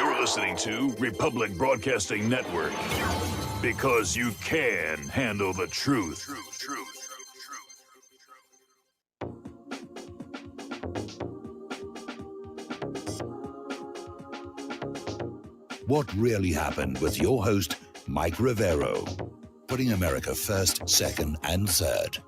You're listening to Republic Broadcasting Network. Because you can handle the truth. What really happened with your host, Mike Rivero, putting America first, second, and third.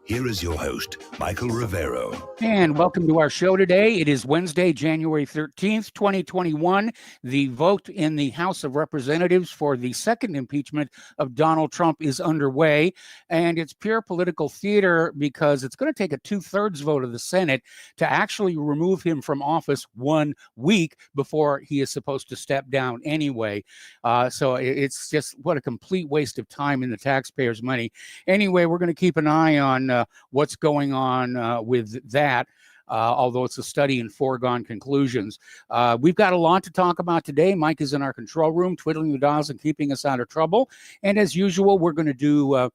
Here is your host, Michael Rivero. And welcome to our show today. It is Wednesday, January 13th, 2021. The vote in the House of Representatives for the second impeachment of Donald Trump is underway. And it's pure political theater because it's going to take a 2/3 vote of the Senate to actually remove him from office 1 week before he is supposed to step down anyway. So it's just what a complete waste of time and the taxpayers' money. Anyway, we're going to keep an eye on what's going on with that, although it's a study in foregone conclusions. We've got a lot to talk about today. Mike is in our control room, twiddling the dials and keeping us out of trouble. And as usual, we're going to do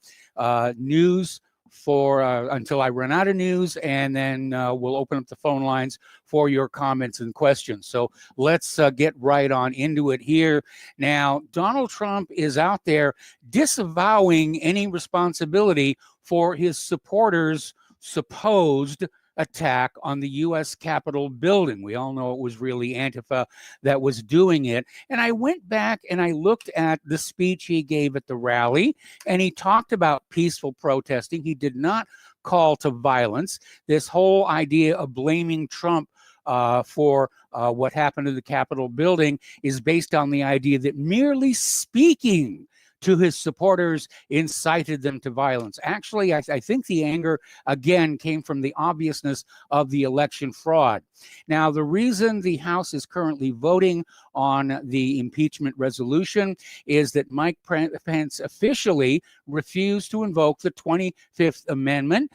news for until I run out of news, and then we'll open up the phone lines for your comments and questions. So let's get right on into it here. Now, Donald Trump is out there disavowing any responsibility for his supporters' supposed attack on the U.S. Capitol building. We all know it was really Antifa that was doing it. And I went back and I looked at the speech he gave at the rally, and he talked about peaceful protesting. He did not call to violence. This whole idea of blaming Trump for what happened to the Capitol building is based on the idea that merely speaking to his supporters incited them to violence. Actually, I think the anger, again, came from the obviousness of the election fraud. Now, the reason the House is currently voting on the impeachment resolution is that Mike Pence officially refused to invoke the 25th Amendment,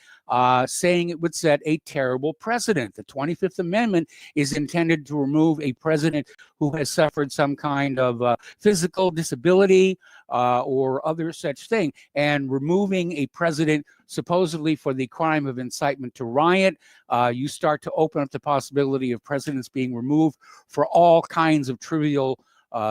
saying it would set a terrible precedent. The 25th Amendment is intended to remove a president who has suffered some kind of physical disability or other such thing. And removing a president supposedly for the crime of incitement to riot, you start to open up the possibility of presidents being removed for all kinds of trivial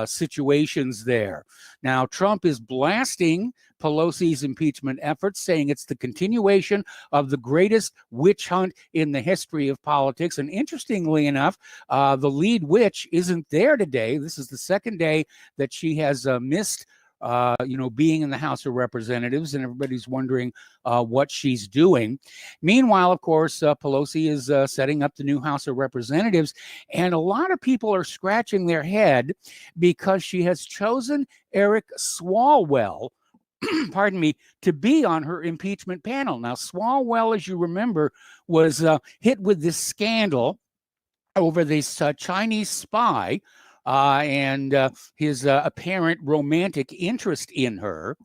situations there. Now, Trump is blasting Pelosi's impeachment efforts, saying it's the continuation of the greatest witch hunt in the history of politics. And interestingly enough, the lead witch isn't there today. This is the second day that she has missed being in the House of Representatives, and everybody's wondering what she's doing. Meanwhile, of course, Pelosi is setting up the new House of Representatives, and a lot of people are scratching their head because she has chosen Eric Swalwell, pardon me, to be on her impeachment panel. Now, Swalwell, as you remember, was hit with this scandal over this Chinese spy and his apparent romantic interest in her.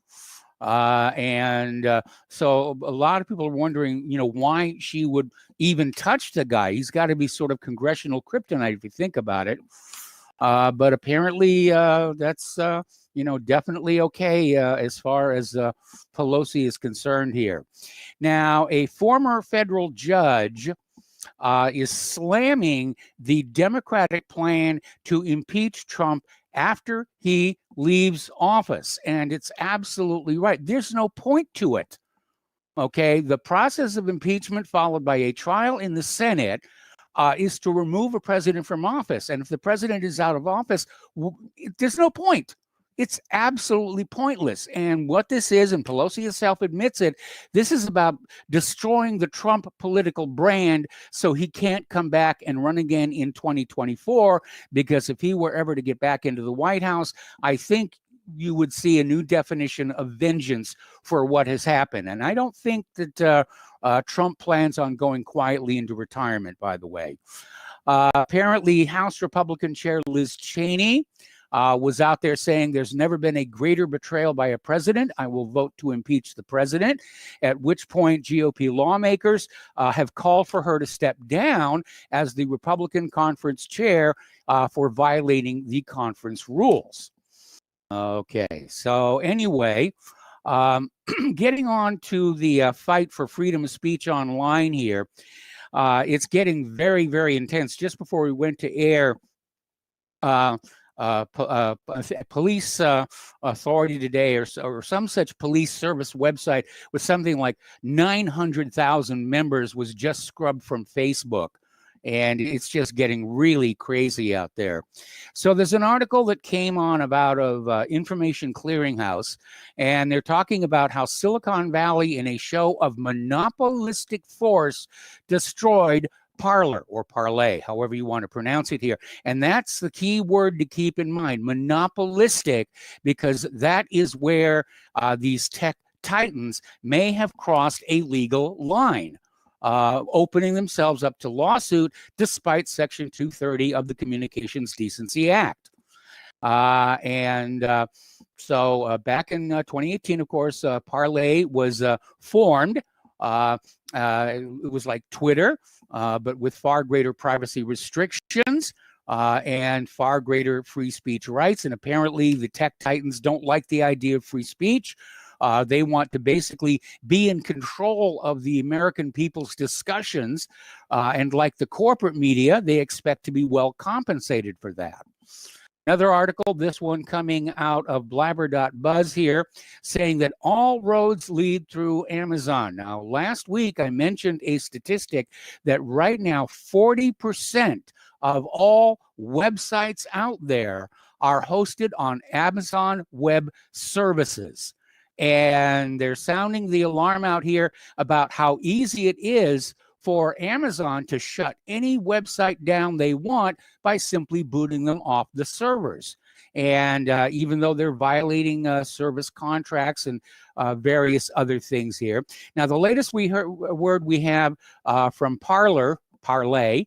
So a lot of people are wondering, why she would even touch the guy. He's got to be sort of congressional kryptonite if you think about it. But apparently that's, definitely okay as far as Pelosi is concerned here. Now, a former federal judge is slamming the Democratic plan to impeach Trump after he leaves office. And it's absolutely right. There's no point to it. Okay, the process of impeachment followed by a trial in the Senate is to remove a president from office. And if the president is out of office, there's no point. It's absolutely pointless. And what this is, and Pelosi herself admits it, this is about destroying the Trump political brand so he can't come back and run again in 2024. Because if he were ever to get back into the White House, I think you would see a new definition of vengeance for what has happened. And I don't think that Trump plans on going quietly into retirement, by the way. Apparently, House Republican Chair Liz Cheney was out there saying there's never been a greater betrayal by a president. I will vote to impeach the president, at which point GOP lawmakers have called for her to step down as the Republican conference chair for violating the conference rules. Okay, so anyway, getting on to the fight for freedom of speech online here, it's getting very, very intense. Just before we went to air, police authority today, or some such police service website with something like 900,000 members was just scrubbed from Facebook. And it's just getting really crazy out there. So there's an article that came on out of Information Clearinghouse, and they're talking about how Silicon Valley, in a show of monopolistic force, destroyed Parler, or Parlay, however you want to pronounce it here. And that's the key word to keep in mind, monopolistic, because that is where these tech titans may have crossed a legal line, opening themselves up to lawsuit despite Section 230 of the Communications Decency Act. So back in 2018, of course, Parlay was formed. It was like Twitter, but with far greater privacy restrictions and far greater free speech rights. And apparently the tech titans don't like the idea of free speech. They want to basically be in control of the American people's discussions. And like the corporate media, they expect to be well compensated for that. Another article, this one coming out of blabber.buzz here, saying that all roads lead through Amazon. Now, last week I mentioned a statistic that right now 40% of all websites out there are hosted on Amazon Web Services. And they're sounding the alarm out here about how easy it is for Amazon to shut any website down they want by simply booting them off the servers. And even though they're violating service contracts and various other things here. Now, the latest word we have from Parlay,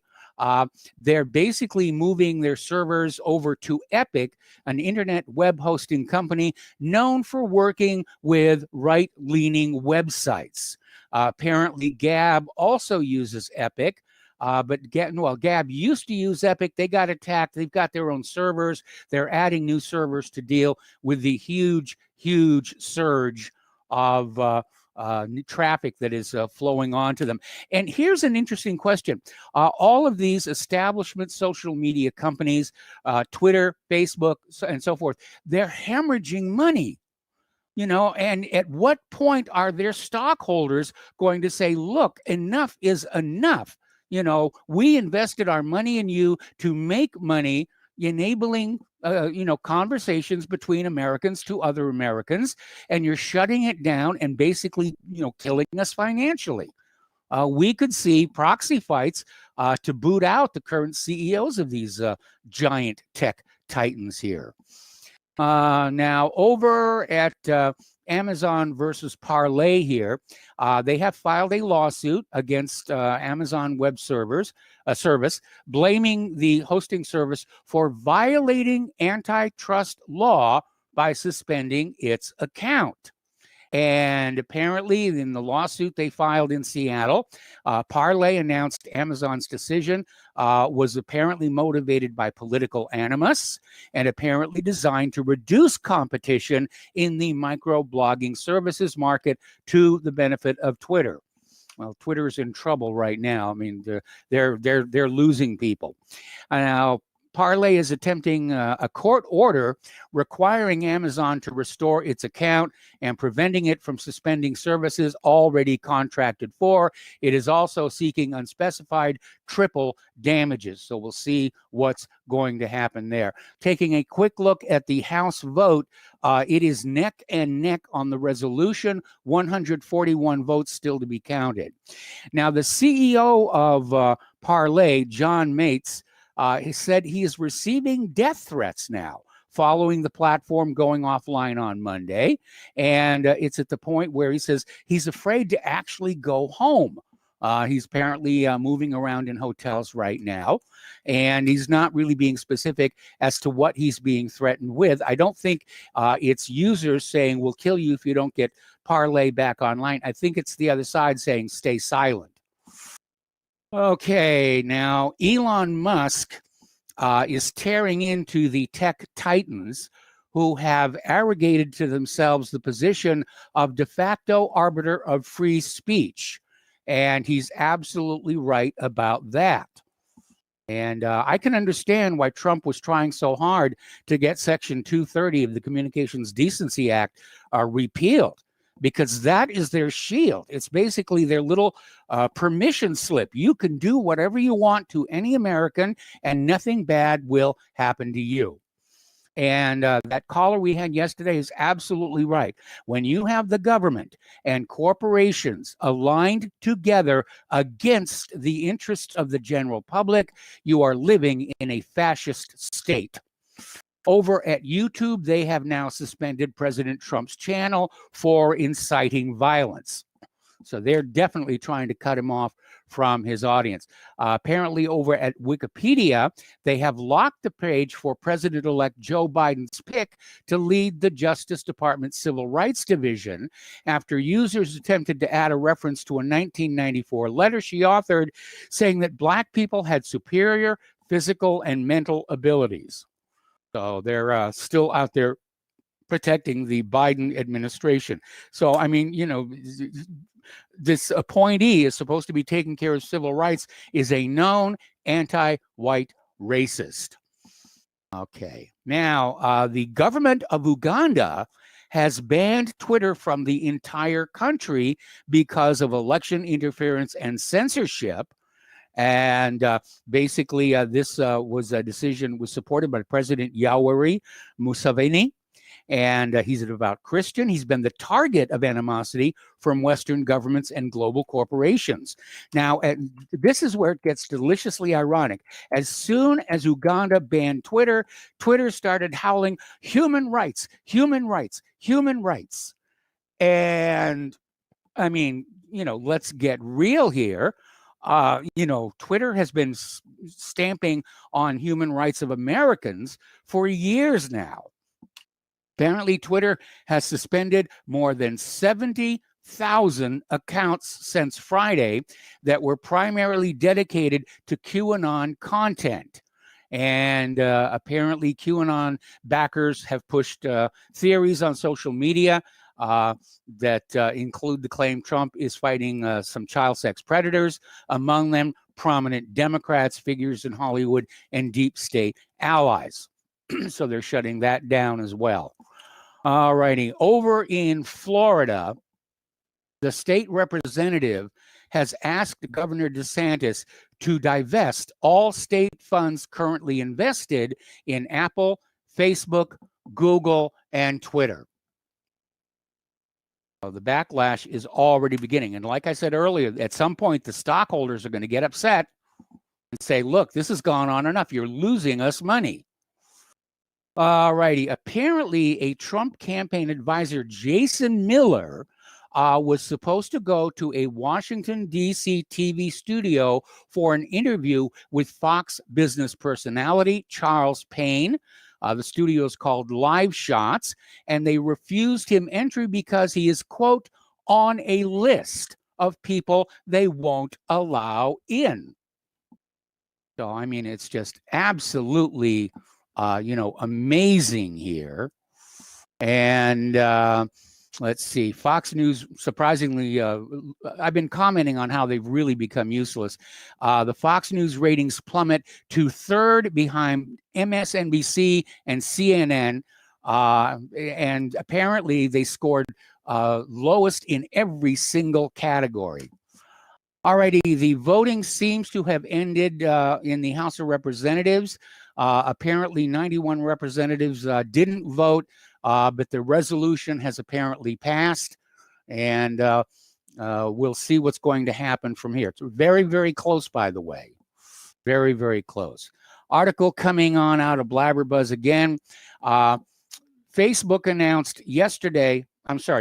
they're basically moving their servers over to Epic, an internet web hosting company known for working with right-leaning websites. Apparently, Gab also uses Epic, but Gab used to use Epic. They got attacked. They've got their own servers. They're adding new servers to deal with the huge surge of traffic that is flowing onto them. And here's an interesting question. All of these establishment social media companies, Twitter, Facebook, and so forth, they're hemorrhaging money. And at what point are their stockholders going to say, look, enough is enough? We invested our money in you to make money, enabling, conversations between Americans to other Americans, and you're shutting it down and basically, killing us financially. We could see proxy fights to boot out the current CEOs of these giant tech titans here. Now, over at Amazon versus Parlay here, they have filed a lawsuit against Amazon Web Service, blaming the hosting service for violating antitrust law by suspending its account. And apparently, in the lawsuit they filed in Seattle, Parlay announced Amazon's decision was apparently motivated by political animus and apparently designed to reduce competition in the microblogging services market to the benefit of Twitter. Well, Twitter's in trouble right now. I mean, they're losing people. Now, Parlay is attempting a court order requiring Amazon to restore its account and preventing it from suspending services already contracted for. It is also seeking unspecified triple damages. So we'll see what's going to happen there. Taking a quick look at the House vote, it is neck and neck on the resolution, 141 votes still to be counted. Now, the CEO of Parlay, John Mates, he said he is receiving death threats now following the platform going offline on Monday. And it's at the point where he says he's afraid to actually go home. He's apparently moving around in hotels right now, and he's not really being specific as to what he's being threatened with. I don't think it's users saying, we'll kill you if you don't get Parlay back online. I think it's the other side saying, stay silent. Okay, now Elon Musk is tearing into the tech titans who have arrogated to themselves the position of de facto arbiter of free speech. And he's absolutely right about that. And I can understand why Trump was trying so hard to get Section 230 of the Communications Decency Act repealed, because that is their shield. It's basically their little permission slip. You can do whatever you want to any American, and nothing bad will happen to you. And that caller we had yesterday is absolutely right. When you have the government and corporations aligned together against the interests of the general public, you are living in a fascist state. Over at YouTube, they have now suspended President Trump's channel for inciting violence. So they're definitely trying to cut him off from his audience. Apparently, over at Wikipedia, they have locked the page for President-elect Joe Biden's pick to lead the Justice Department's Civil Rights Division after users attempted to add a reference to a 1994 letter she authored saying that Black people had superior physical and mental abilities. So they're still out there protecting the Biden administration. So, I mean, you know, this appointee is supposed to be taking care of civil rights, is a known anti-white racist. Okay. Now, the government of Uganda has banned Twitter from the entire country because of election interference and censorship. And basically, this was a decision was supported by President Yoweri Museveni. And he's a devout Christian. He's been the target of animosity from Western governments and global corporations. Now, this is where it gets deliciously ironic. As soon as Uganda banned Twitter, Twitter started howling, human rights, human rights, human rights. And I mean, you know, let's get real here. You know, Twitter has been stamping on human rights of Americans for years now. Apparently, Twitter has suspended more than 70,000 accounts since Friday that were primarily dedicated to QAnon content. And apparently, QAnon backers have pushed theories on social media that include the claim Trump is fighting some child sex predators, among them prominent Democrats, figures in Hollywood, and deep state allies. So they're shutting that down as well. All righty. Over in Florida, the state representative has asked Governor DeSantis to divest all state funds currently invested in Apple, Facebook, Google, and Twitter. So the backlash is already beginning. And like I said earlier, at some point, the stockholders are going to get upset and say, look, this has gone on enough. You're losing us money. All righty. Apparently, a Trump campaign advisor, Jason Miller, was supposed to go to a Washington, D.C. TV studio for an interview with Fox business personality Charles Payne. The studio is called Live Shots, and they refused him entry because he is, quote, on a list of people they won't allow in. So, I mean, it's just absolutely you know, amazing here. And let's see, Fox News, surprisingly, I've been commenting on how they've really become useless. The Fox News ratings plummet to third behind MSNBC and CNN. And apparently they scored lowest in every single category. Alrighty, the voting seems to have ended in the House of Representatives. Apparently 91 representatives didn't vote, but the resolution has apparently passed, and we'll see what's going to happen from here. It's very, very close, by the way. Very, very close. Article coming on out of Blabberbuzz again. Facebook announced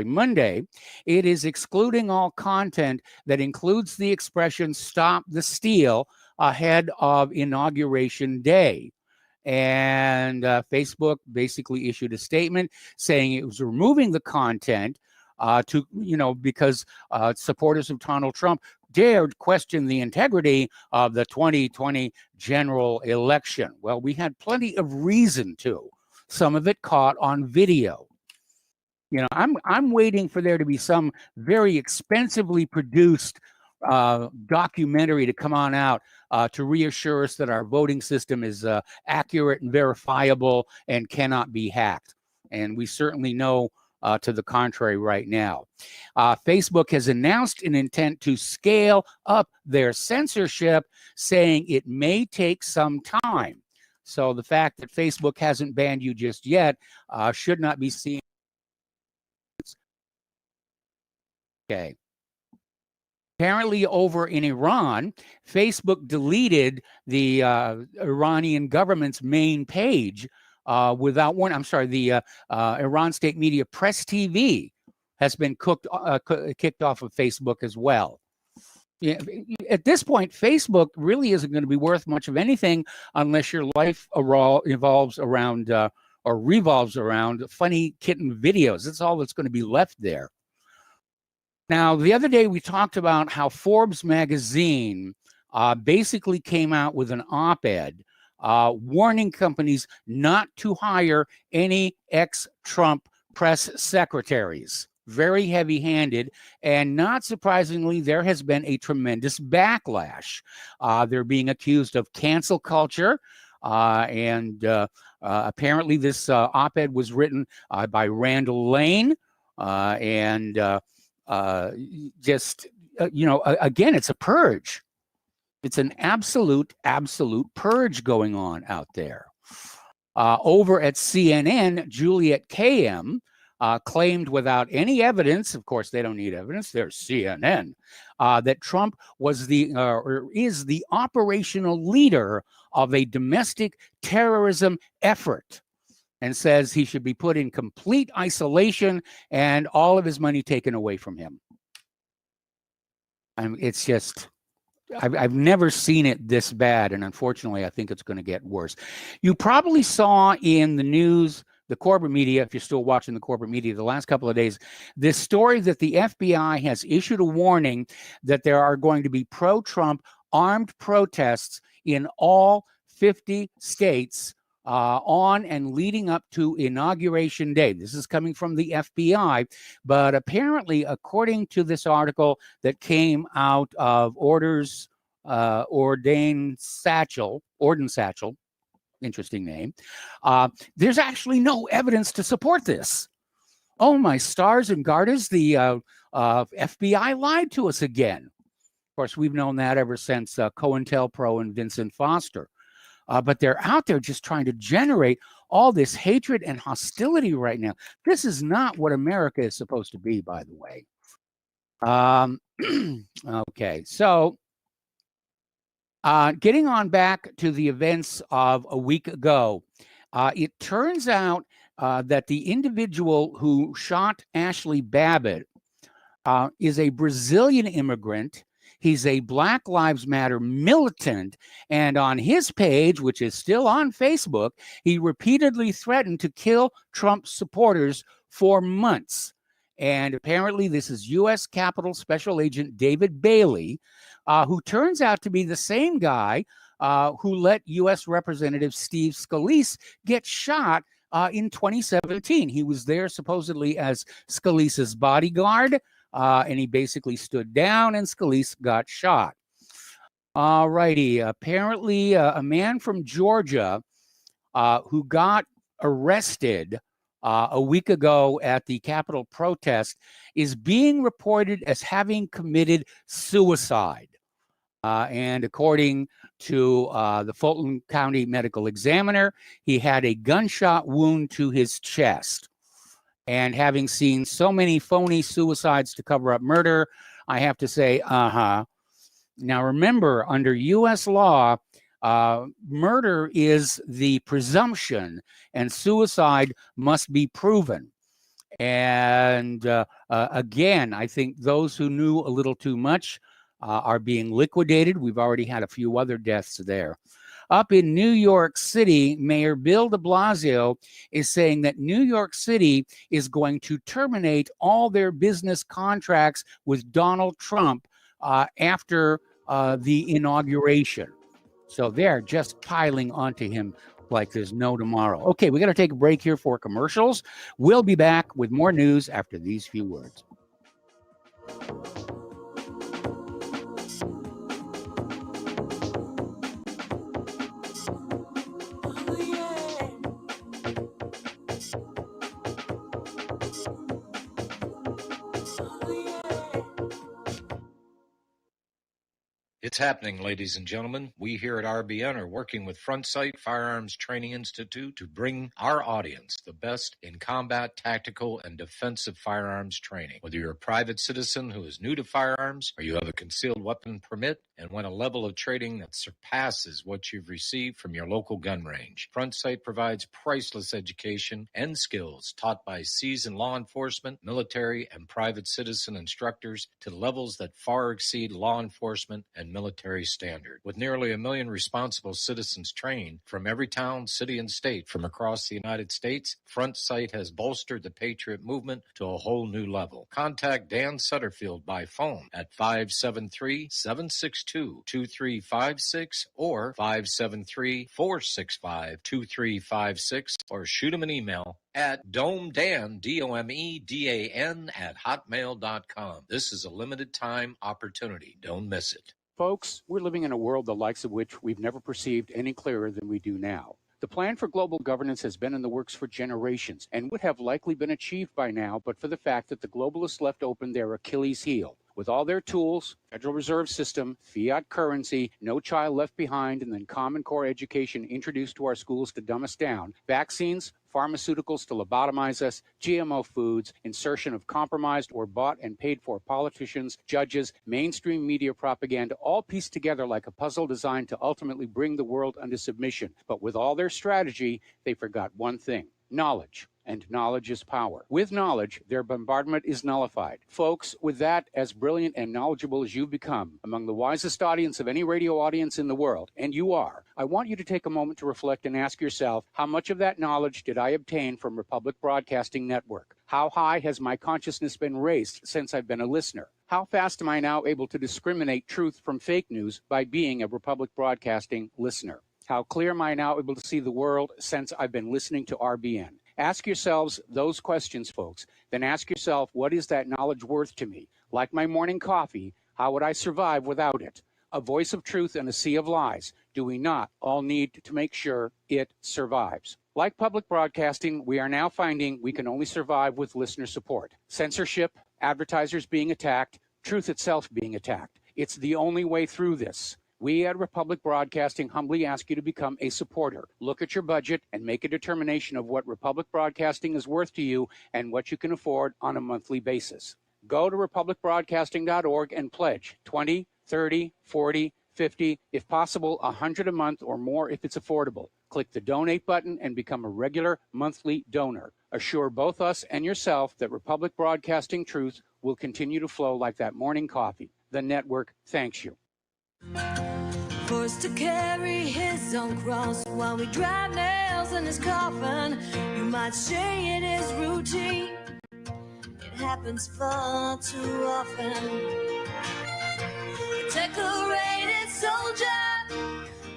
Monday, it is excluding all content that includes the expression "Stop the Steal" ahead of Inauguration Day. And Facebook basically issued a statement saying it was removing the content because supporters of Donald Trump dared question the integrity of the 2020 general election. Well, we had plenty of reason to. Some of it caught on video. You know, I'm waiting for there to be some very expensively produced documentary to come on out to reassure us that our voting system is accurate and verifiable and cannot be hacked. And we certainly know to the contrary right now. Facebook has announced an intent to scale up their censorship, saying it may take some time. So the fact that Facebook hasn't banned you just yet should not be seen. Okay. Apparently over in Iran, Facebook deleted the Iranian government's main page without warning. I'm sorry, the Iran state media Press TV has been kicked off of Facebook as well. Yeah, at this point, Facebook really isn't going to be worth much of anything unless your life revolves around funny kitten videos. That's all that's going to be left there. Now, the other day we talked about how Forbes magazine basically came out with an op-ed warning companies not to hire any ex-Trump press secretaries. Very heavy-handed, and not surprisingly, there has been a tremendous backlash. They're being accused of cancel culture, and apparently this op-ed was written by Randall Lane, and again, it's a purge. It's an absolute purge going on out there. Over at CNN, Juliet KM claimed without any evidence, of course, they don't need evidence, they're CNN, that Trump was or is the operational leader of a domestic terrorism effort, and says he should be put in complete isolation and all of his money taken away from him. It's just, I've never seen it this bad, and unfortunately, I think it's going to get worse. You probably saw in the news, the corporate media, if you're still watching the corporate media the last couple of days, this story that the FBI has issued a warning that there are going to be pro-Trump armed protests in all 50 states on and leading up to Inauguration Day. This is coming from the FBI, but apparently, according to this article that came out of Orden Satchel, interesting name, there's actually no evidence to support this. Oh, my stars and garters, the FBI lied to us again. Of course, we've known that ever since COINTELPRO and Vincent Foster. But they're out there just trying to generate all this hatred and hostility right now. This is not what America is supposed to be, by the way. Okay, so getting on back to the events of a week ago, it turns out that the individual who shot Ashley Babbitt is a Brazilian immigrant. He's a Black Lives Matter militant, and on his page, which is still on Facebook, he repeatedly threatened to kill Trump supporters for months. And apparently this is U.S. Capitol Special Agent David Bailey, who turns out to be the same guy who let U.S. Representative Steve Scalise get shot in 2017. He was there supposedly as Scalise's bodyguard, and he basically stood down and Scalise got shot. All righty. Apparently, a man from Georgia who got arrested a week ago at the Capitol protest is being reported as having committed suicide. And according to the Fulton County Medical Examiner, he had a gunshot wound to his chest. And having seen so many phony suicides to cover up murder, I have to say, Now, remember, under U.S. law, murder is the presumption, and suicide must be proven. And again, I think those who knew a little too much are being liquidated. We've already had a few other deaths there. Up in New York City, Mayor Bill de Blasio is saying that New York City is going to terminate all their business contracts with Donald Trump after the inauguration. So they're just piling onto him like there's no tomorrow. Okay, we got to take a break here for commercials. We'll be back with more news after these few words. It's happening, ladies and gentlemen. We here at RBN are working with Front Sight Firearms Training Institute to bring our audience the best in combat, tactical, and defensive firearms training. Whether you're a private citizen who is new to firearms or you have a concealed weapon permit and want a level of training that surpasses what you've received from your local gun range, Front Sight provides priceless education and skills taught by seasoned law enforcement, military, and private citizen instructors to levels that far exceed law enforcement and military standard. With nearly 1 million responsible citizens trained from every town, city, and state from across the United States, Front Sight has bolstered the Patriot movement to a whole new level. Contact Dan Sutterfield by phone at 573-762-2356 or 573-465-2356 or shoot him an email at domedan, DOMEDAN, at hotmail.com. This is a limited time opportunity. Don't miss it. Folks, we're living in a world the likes of which we've never perceived any clearer than we do now. The plan for global governance has been in the works for generations and would have likely been achieved by now, but for the fact that the globalists left open their Achilles heel. With all their tools, Federal Reserve System, fiat currency, no child left behind, and then Common Core education introduced to our schools to dumb us down, vaccines, pharmaceuticals to lobotomize us, GMO foods, insertion of compromised or bought and paid for politicians, judges, mainstream media propaganda, all pieced together like a puzzle designed to ultimately bring the world under submission. But with all their strategy, they forgot one thing: knowledge. And knowledge is power. With knowledge, their bombardment is nullified. Folks, with that, as brilliant and knowledgeable as you've become, among the wisest audience of any radio audience in the world, and you are, I want you to take a moment to reflect and ask yourself, how much of that knowledge did I obtain from Republic Broadcasting Network? How high has my consciousness been raised since I've been a listener? How fast am I now able to discriminate truth from fake news by being a Republic Broadcasting listener? How clear am I now able to see the world since I've been listening to RBN? Ask yourselves those questions, folks. Then ask yourself, what is that knowledge worth to me? Like my morning coffee, how would I survive without it? A voice of truth in a sea of lies. Do we not all need to make sure it survives? Like public broadcasting, we are now finding we can only survive with listener support. Censorship, advertisers being attacked, truth itself being attacked. It's the only way through this. We at Republic Broadcasting humbly ask you to become a supporter. Look at your budget and make a determination of what Republic Broadcasting is worth to you and what you can afford on a monthly basis. Go to republicbroadcasting.org and pledge 20, 30, 40, 50, if possible, 100 a month or more if it's affordable. Click the donate button and become a regular monthly donor. Assure both us and yourself that Republic Broadcasting truth will continue to flow like that morning coffee. The network thanks you. Forced to carry his own cross while we drive nails in his coffin. You might say it is routine. It happens far too often. A decorated soldier,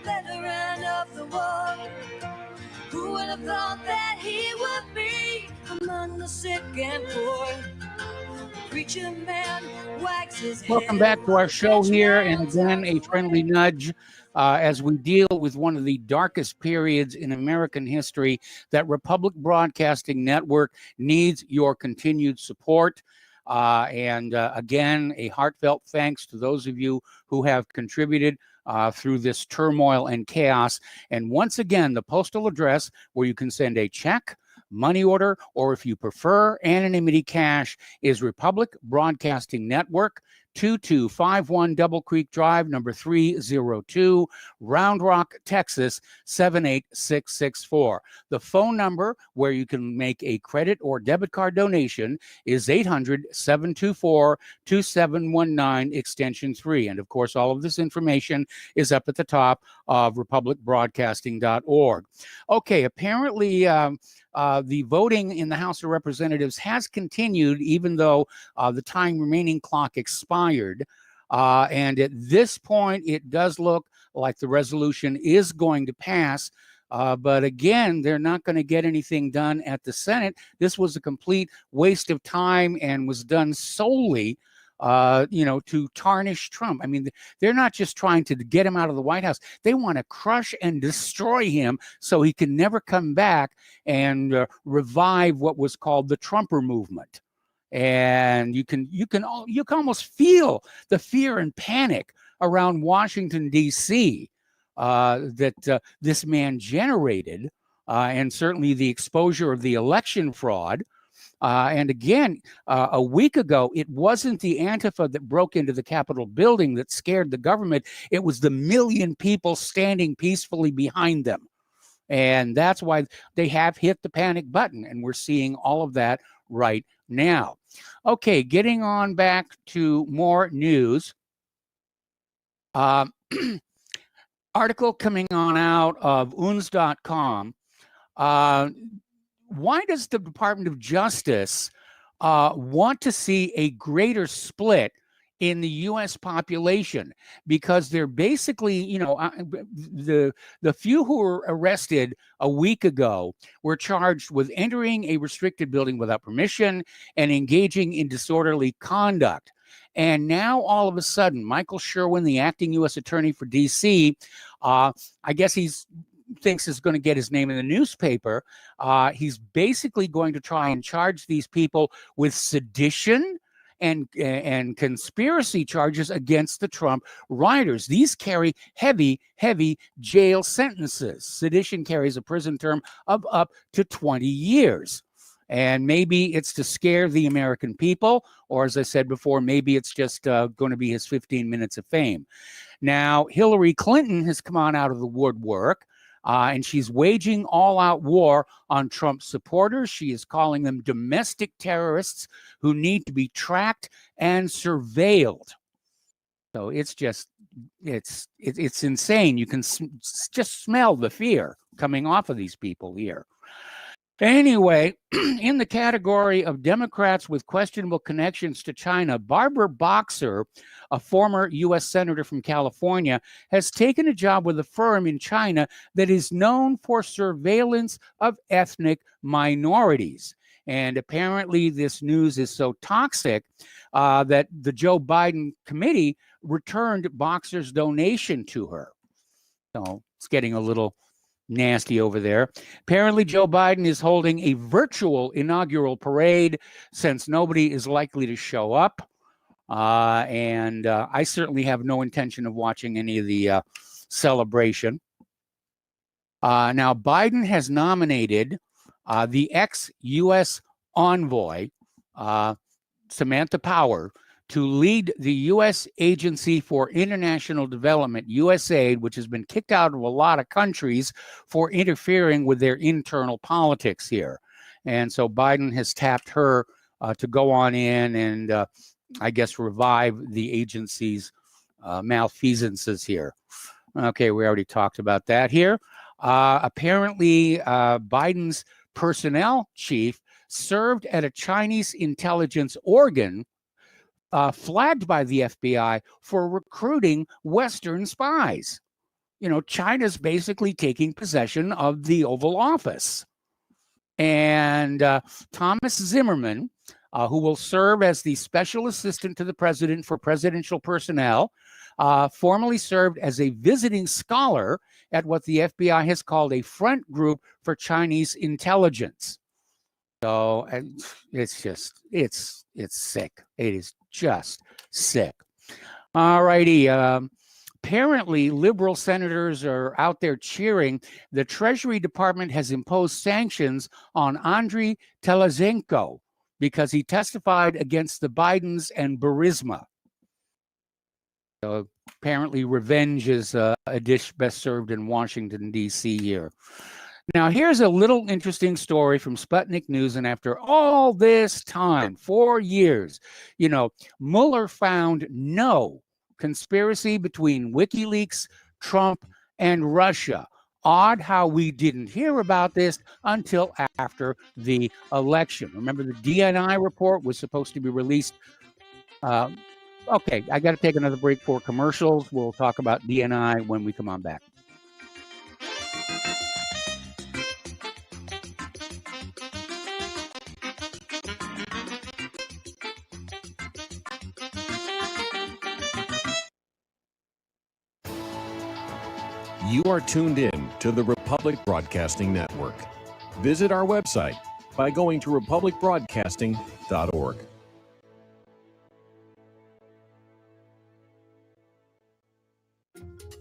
veteran of the war. Who would have thought that he would be among the sick and poor? Preacher man wags his head. Welcome back to our show here, and again, a friendly nudge as we deal with one of the darkest periods in American history. That Republic Broadcasting Network needs your continued support. Again, a heartfelt thanks to those of you who have contributed through this turmoil and chaos. And once again, the postal address where you can send a check, money order, or if you prefer anonymity cash, is Republic Broadcasting Network, 2251 Double Creek Drive, number 302, Round Rock, Texas, 78664. The phone number where you can make a credit or debit card donation is 800-724-2719, extension 3. And of course, all of this information is up at the top of republicbroadcasting.org. Okay, apparently the voting in the House of Representatives has continued, even though the time remaining clock expired. And at this point, it does look like the resolution is going to pass. But again, they're not going to get anything done at the Senate. This was a complete waste of time and was done solely to tarnish Trump. I mean, they're not just trying to get him out of the White House. They want to crush and destroy him so he can never come back and revive what was called the Trumper movement. And you can almost feel the fear and panic around Washington, D.C. That this man generated, and certainly the exposure of the election fraud. And again, a week ago, it wasn't the Antifa that broke into the Capitol building that scared the government. It was the million people standing peacefully behind them. And that's why they have hit the panic button. And we're seeing all of that right now. Okay, getting on back to more news. Article coming on out of uns.com. Why does the Department of Justice want to see a greater split in the U.S. population? Because they're basically, the few who were arrested a week ago were charged with entering a restricted building without permission and engaging in disorderly conduct. And now, all of a sudden, Michael Sherwin, the acting U.S. attorney for D.C., I guess thinks is going to get his name in the newspaper. He's basically going to try and charge these people with sedition and conspiracy charges against the Trump rioters. These carry heavy jail sentences. Sedition carries a prison term of up to 20 years. And maybe it's to scare the American people, or as I said before, maybe it's just going to be his 15 minutes of fame. Now, Hillary Clinton has come on out of the woodwork. And she's waging all-out war on Trump supporters. She is calling them domestic terrorists who need to be tracked and surveilled. So it's insane. You can just smell the fear coming off of these people here. Anyway, in the category of Democrats with questionable connections to China, Barbara Boxer, a former U.S. senator from California, has taken a job with a firm in China that is known for surveillance of ethnic minorities. And apparently this news is so toxic that the Joe Biden committee returned Boxer's donation to her. So it's getting a little nasty over there. Apparently, Joe Biden is holding a virtual inaugural parade since nobody is likely to show up. And I certainly have no intention of watching any of the celebration. Now, Biden has nominated the ex-U.S. envoy, Samantha Power, to lead the U.S. Agency for International Development, USAID, which has been kicked out of a lot of countries for interfering with their internal politics here. And so Biden has tapped her to go on in and, I guess, revive the agency's malfeasances here. Okay, we already talked about that here. Apparently, Biden's personnel chief served at a Chinese intelligence organ flagged by the FBI for recruiting Western spies. China's basically taking possession of the Oval Office. And Thomas Zimmerman, who will serve as the special assistant to the president for presidential personnel, formerly served as a visiting scholar at what the FBI has called a front group for Chinese intelligence. So it's sick. It is just sick. All righty. Apparently, liberal senators are out there cheering. The Treasury Department has imposed sanctions on Andriy Telezenko because he testified against the Bidens and Burisma. So apparently, revenge is a dish best served in Washington, D.C. here. Now, here's a little interesting story from Sputnik News. And after all this time, 4 years, Mueller found no conspiracy between WikiLeaks, Trump, and Russia. Odd how we didn't hear about this until after the election. Remember, the DNI report was supposed to be released. Okay, I got to take another break for commercials. We'll talk about DNI when we come on back. You are tuned in to the Republic Broadcasting Network. Visit our website by going to republicbroadcasting.org.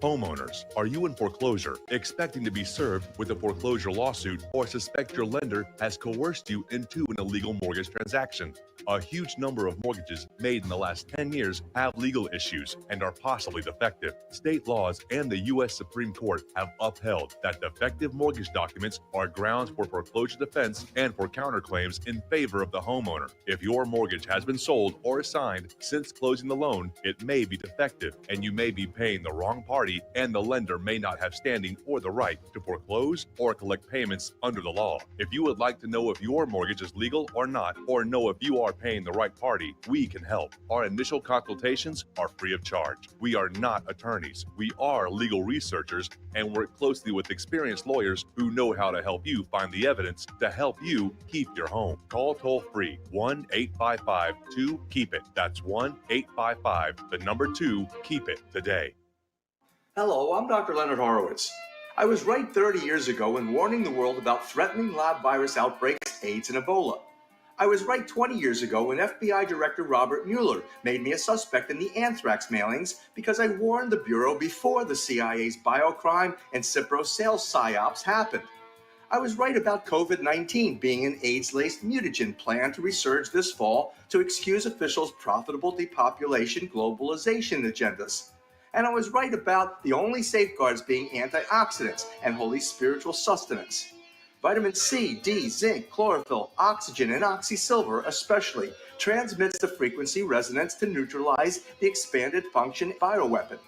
Homeowners, are you in foreclosure, expecting to be served with a foreclosure lawsuit, or suspect your lender has coerced you into an illegal mortgage transaction? A huge number of mortgages made in the last 10 years have legal issues and are possibly defective. State laws and the U.S. Supreme Court have upheld that defective mortgage documents are grounds for foreclosure defense and for counterclaims in favor of the homeowner. If your mortgage has been sold or assigned since closing the loan, it may be defective and you may be paying the wrong party, and the lender may not have standing or the right to foreclose or collect payments under the law. If you would like to know if your mortgage is legal or not, or know if you are paying the right party, we can help. Our initial consultations are free of charge. We are not attorneys. We are legal researchers and work closely with experienced lawyers who know how to help you find the evidence to help you keep your home. Call toll-free 1-855-2-KEEP-IT. That's 1-855-2-KEEP-IT today. Hello, I'm Dr. Leonard Horowitz. I was right 30 years ago in warning the world about threatening lab virus outbreaks, AIDS, and Ebola. I was right 20 years ago when FBI Director Robert Mueller made me a suspect in the anthrax mailings because I warned the Bureau before the CIA's biocrime and Cipro sales psyops happened. I was right about COVID-19 being an AIDS-laced mutagen planned to resurge this fall to excuse officials' profitable depopulation globalization agendas. And I was right about the only safeguards being antioxidants and holy spiritual sustenance. Vitamin C, D, zinc, chlorophyll, oxygen, and oxysilver especially transmits the frequency resonance to neutralize the expanded function bioweapon.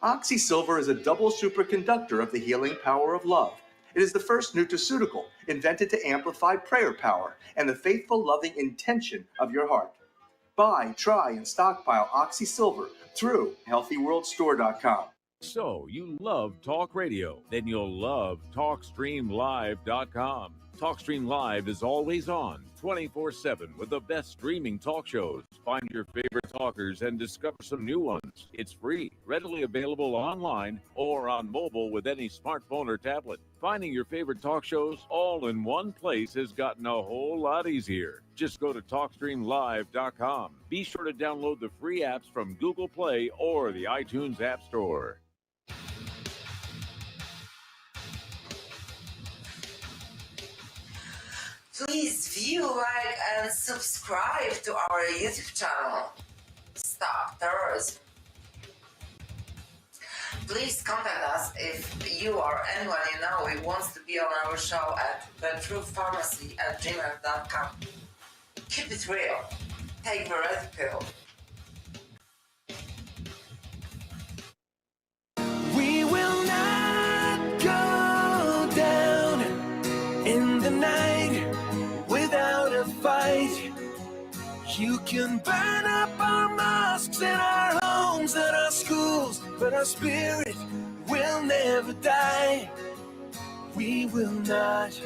Oxysilver is a double superconductor of the healing power of love. It is the first nutraceutical invented to amplify prayer power and the faithful, loving intention of your heart. Buy, try, and stockpile Oxysilver through HealthyWorldStore.com. So, you love talk radio? Then you'll love TalkStreamLive.com. TalkStream Live is always on, 24/7, with the best streaming talk shows. Find your favorite talkers and discover some new ones. It's free, readily available online or on mobile with any smartphone or tablet. Finding your favorite talk shows all in one place has gotten a whole lot easier. Just go to TalkStreamLive.com. Be sure to download the free apps from Google Play or the iTunes App Store. Please view, like, and subscribe to our YouTube channel. Stop terrorism. Please contact us if you or anyone you know who wants to be on our show at thetruthpharmacy@gmail.com. Keep it real. Take the red pill. We will not go down in the night without a fight. You can burn up our mosques and our homes and our schools, but our spirit will never die. We will not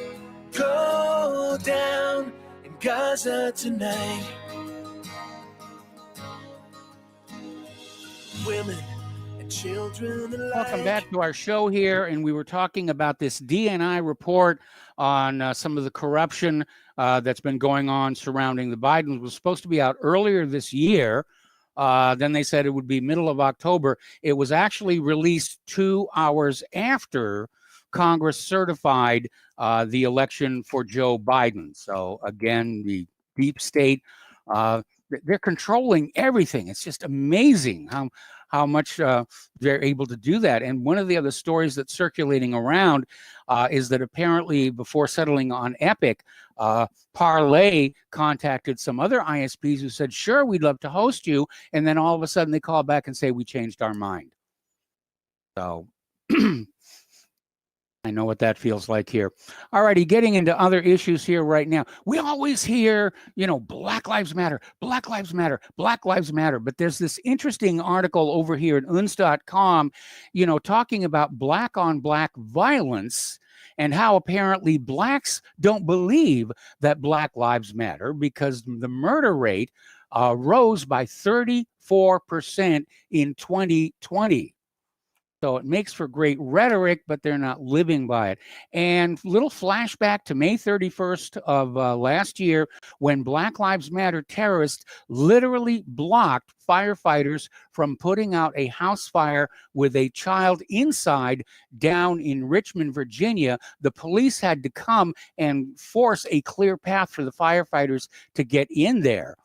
go down in Gaza tonight. Women and children alike. Welcome back to our show here, and we were talking about this DNI report on some of the corruption that's been going on surrounding the Bidens. It was supposed to be out earlier this year. Then they said it would be middle of October. It was actually released 2 hours after Congress certified the election for Joe Biden. So again, the deep state, they're controlling everything. It's just amazing how much they're able to do that. And one of the other stories that's circulating around is that apparently before settling on Epic, Parlay contacted some other ISPs who said, sure, we'd love to host you. And then all of a sudden they call back and say, we changed our mind. So I know what that feels like here. All righty, getting into other issues here right now. We always hear, Black Lives Matter, Black Lives Matter, Black Lives Matter. But there's this interesting article over here at uns.com, talking about black on black violence and how apparently blacks don't believe that Black Lives Matter because the murder rate rose by 34% in 2020. So it makes for great rhetoric, but they're not living by it. And little flashback to May 31st of last year, when Black Lives Matter terrorists literally blocked firefighters from putting out a house fire with a child inside down in Richmond, Virginia. The police had to come and force a clear path for the firefighters to get in there.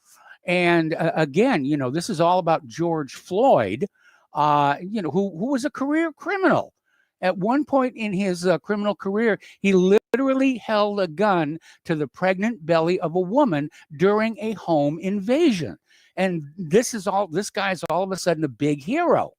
And again, this is all about George Floyd, who was a career criminal. At one point in his criminal career, he literally held a gun to the pregnant belly of a woman during a home invasion. And this guy's all of a sudden a big hero.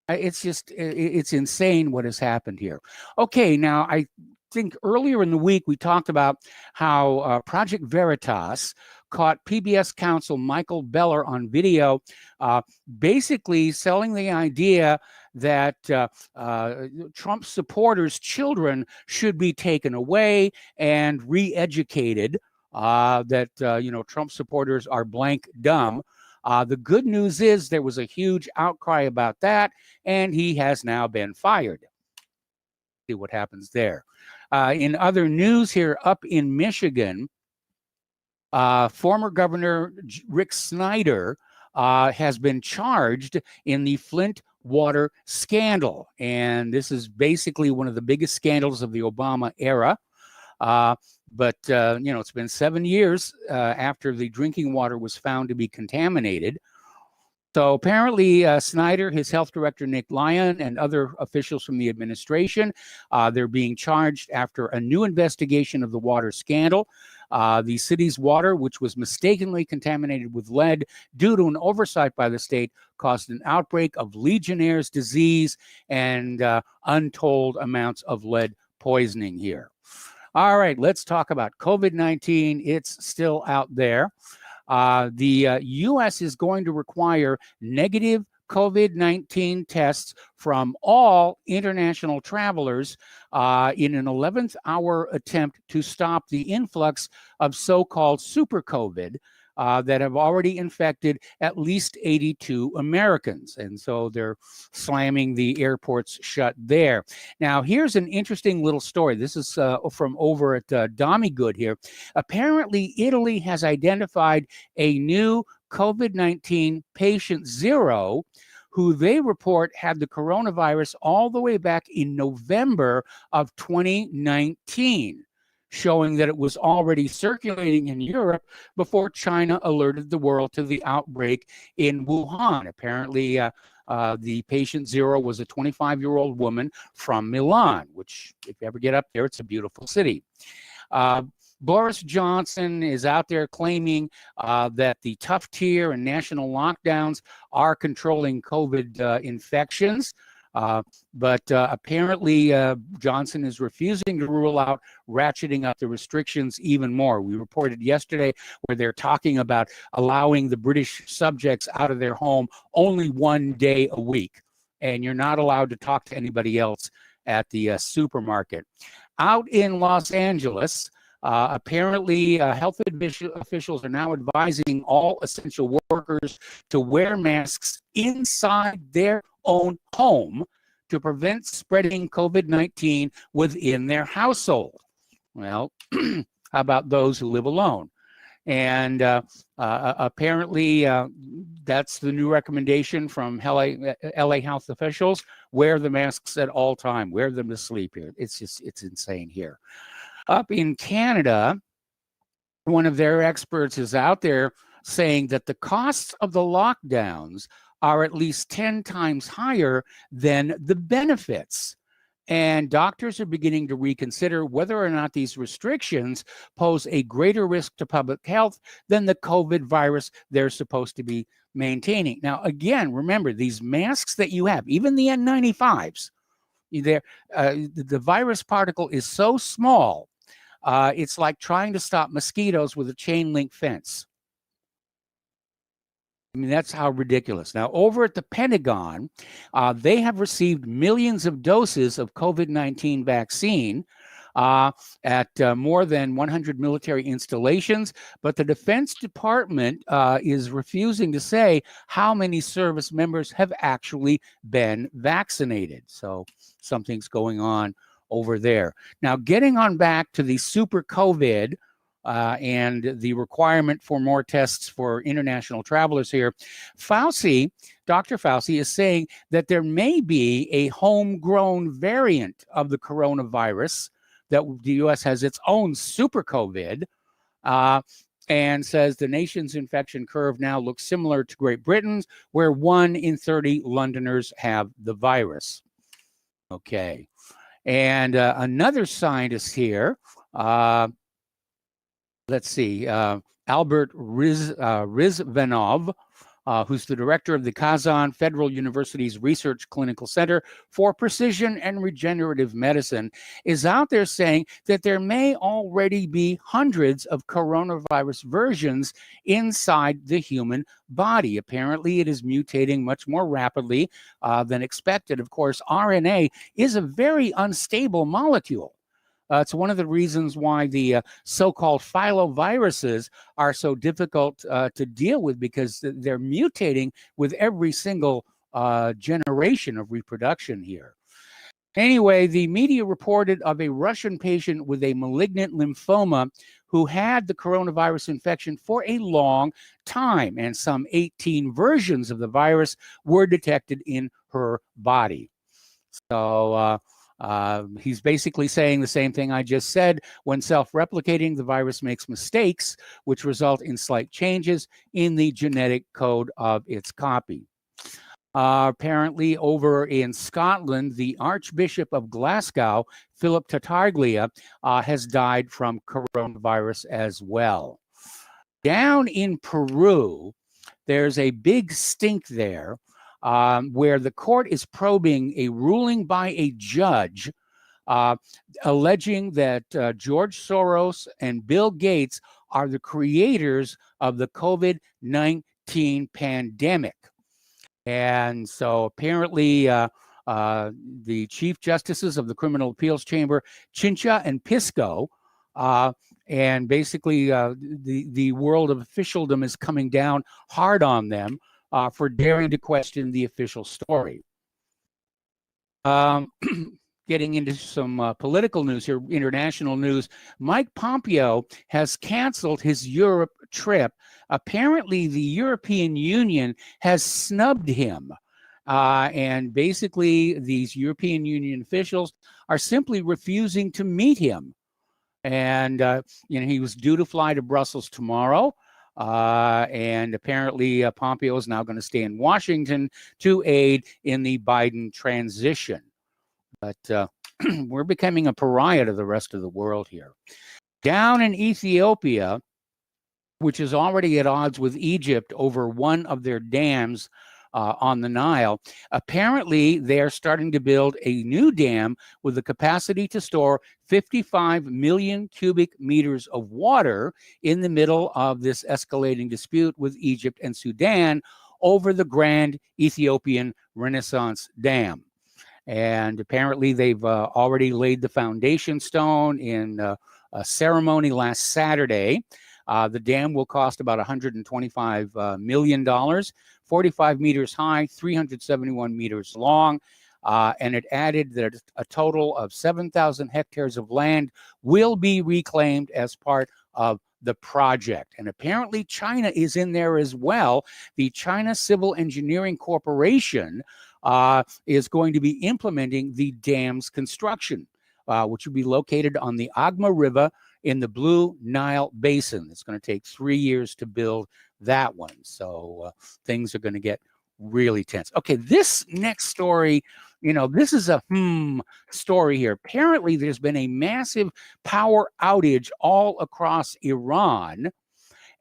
It's insane what has happened here. Okay, now I think earlier in the week we talked about how Project Veritas caught PBS counsel Michael Beller on video, basically selling the idea that Trump supporters' children should be taken away and re-educated, that Trump supporters are blank dumb. The good news is there was a huge outcry about that, and he has now been fired. See what happens there. In other news here, up in Michigan, former Governor Rick Snyder has been charged in the Flint water scandal. And this is basically one of the biggest scandals of the Obama era. But it's been 7 years after the drinking water was found to be contaminated. So apparently Snyder, his health director, Nick Lyon, and other officials from the administration, they're being charged after a new investigation of the water scandal. The city's water, which was mistakenly contaminated with lead due to an oversight by the state, caused an outbreak of Legionnaire's disease and untold amounts of lead poisoning here. All right, let's talk about COVID-19. It's still out there. The U.S. is going to require negative COVID-19 tests from all international travelers in an 11th hour attempt to stop the influx of so-called super COVID that have already infected at least 82 Americans. And so they're slamming the airports shut there. Now, here's an interesting little story. This is from over at Dommygood here. Apparently, Italy has identified a new COVID-19 patient 0 who they report had the coronavirus all the way back in November of 2019. Showing that it was already circulating in Europe before China alerted the world to the outbreak in Wuhan. Apparently, the patient 0 was a 25-year-old woman from Milan, which, if you ever get up there, it's a beautiful city. Boris Johnson is out there claiming that the tough tier and national lockdowns are controlling COVID infections. But apparently Johnson is refusing to rule out ratcheting up the restrictions even more. We reported yesterday where they're talking about allowing the British subjects out of their home only 1 day a week. And you're not allowed to talk to anybody else at the supermarket. Out in Los Angeles, apparently health officials are now advising all essential workers to wear masks inside their own home to prevent spreading COVID-19 within their household. Well, how about those who live alone? And apparently that's the new recommendation from LA health officials. Wear the masks at all time. Wear them to sleep here. It's insane here. Up in Canada, one of their experts is out there saying that the costs of the lockdowns are at least 10 times higher than the benefits. And doctors are beginning to reconsider whether or not these restrictions pose a greater risk to public health than the COVID virus they're supposed to be maintaining. Now, again, remember, these masks that you have, even the N95s, the virus particle is so small, it's like trying to stop mosquitoes with a chain link fence. I mean, that's how ridiculous. Now, over at the Pentagon, they have received millions of doses of COVID-19 vaccine. at more than 100 military installations, but the Defense Department is refusing to say how many service members have actually been vaccinated. So something's going on over there. Now, getting on back to the super COVID and the requirement for more tests for international travelers here, Dr. Fauci is saying that there may be a homegrown variant of the coronavirus, that the U.S. has its own super COVID, and says the nation's infection curve now looks similar to Great Britain's, where 1 in 30 Londoners have the virus. Okay. And another scientist here, let's see, Albert Rizvanov, who's the director of the Kazan Federal University's Research Clinical Center for Precision and Regenerative Medicine, is out there saying that there may already be hundreds of coronavirus versions inside the human body. Apparently, it is mutating much more rapidly than expected. Of course, RNA is a very unstable molecule. It's one of the reasons why the so-called filoviruses are so difficult to deal with, because they're mutating with every single generation of reproduction here. Anyway, the media reported of a Russian patient with a malignant lymphoma who had the coronavirus infection for a long time, and some 18 versions of the virus were detected in her body. So, he's basically saying the same thing I just said. When self-replicating, the virus makes mistakes, which result in slight changes in the genetic code of its copy. Apparently, over in Scotland, the Archbishop of Glasgow, Philip Tartaglia, has died from coronavirus as well. Down in Peru, there's a big stink there, where the court is probing a ruling by a judge alleging that George Soros and Bill Gates are the creators of the COVID-19 pandemic. And so apparently the chief justices of the Criminal Appeals Chamber, Chincha and Pisco, and basically the world of officialdom is coming down hard on them for daring to question the official story. Getting into some political news here, international news, Mike Pompeo has canceled his Europe trip. Apparently, the European Union has snubbed him. And basically, these European Union officials are simply refusing to meet him. And, he was due to fly to Brussels tomorrow. And apparently Pompeo is now going to stay in Washington to aid in the Biden transition. But we're becoming a pariah to the rest of the world here. Down in Ethiopia, which is already at odds with Egypt over one of their dams on the Nile, apparently they're starting to build a new dam with the capacity to store 55 million cubic meters of water in the middle of this escalating dispute with Egypt and Sudan over the Grand Ethiopian Renaissance Dam. And apparently they've already laid the foundation stone in a ceremony last Saturday. The dam will cost about $125 million, 45 meters high, 371 meters long. And it added that a total of 7,000 hectares of land will be reclaimed as part of the project. And apparently China is in there as well. The China Civil Engineering Corporation is going to be implementing the dam's construction, which will be located on the Agma River in the Blue Nile Basin. It's going to take 3 years to build that one. So things are going to get really tense. Okay, this next story, this is a story here. Apparently, there's been a massive power outage all across Iran.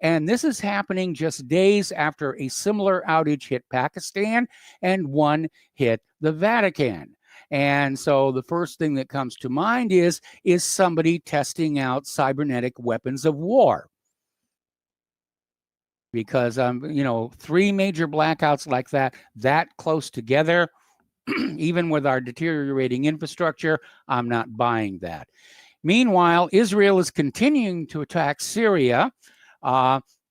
And this is happening just days after a similar outage hit Pakistan and one hit the Vatican. And so the first thing that comes to mind is somebody testing out cybernetic weapons of war. Because, 3 major blackouts like that close together, even with our deteriorating infrastructure, I'm not buying that. Meanwhile, Israel is continuing to attack Syria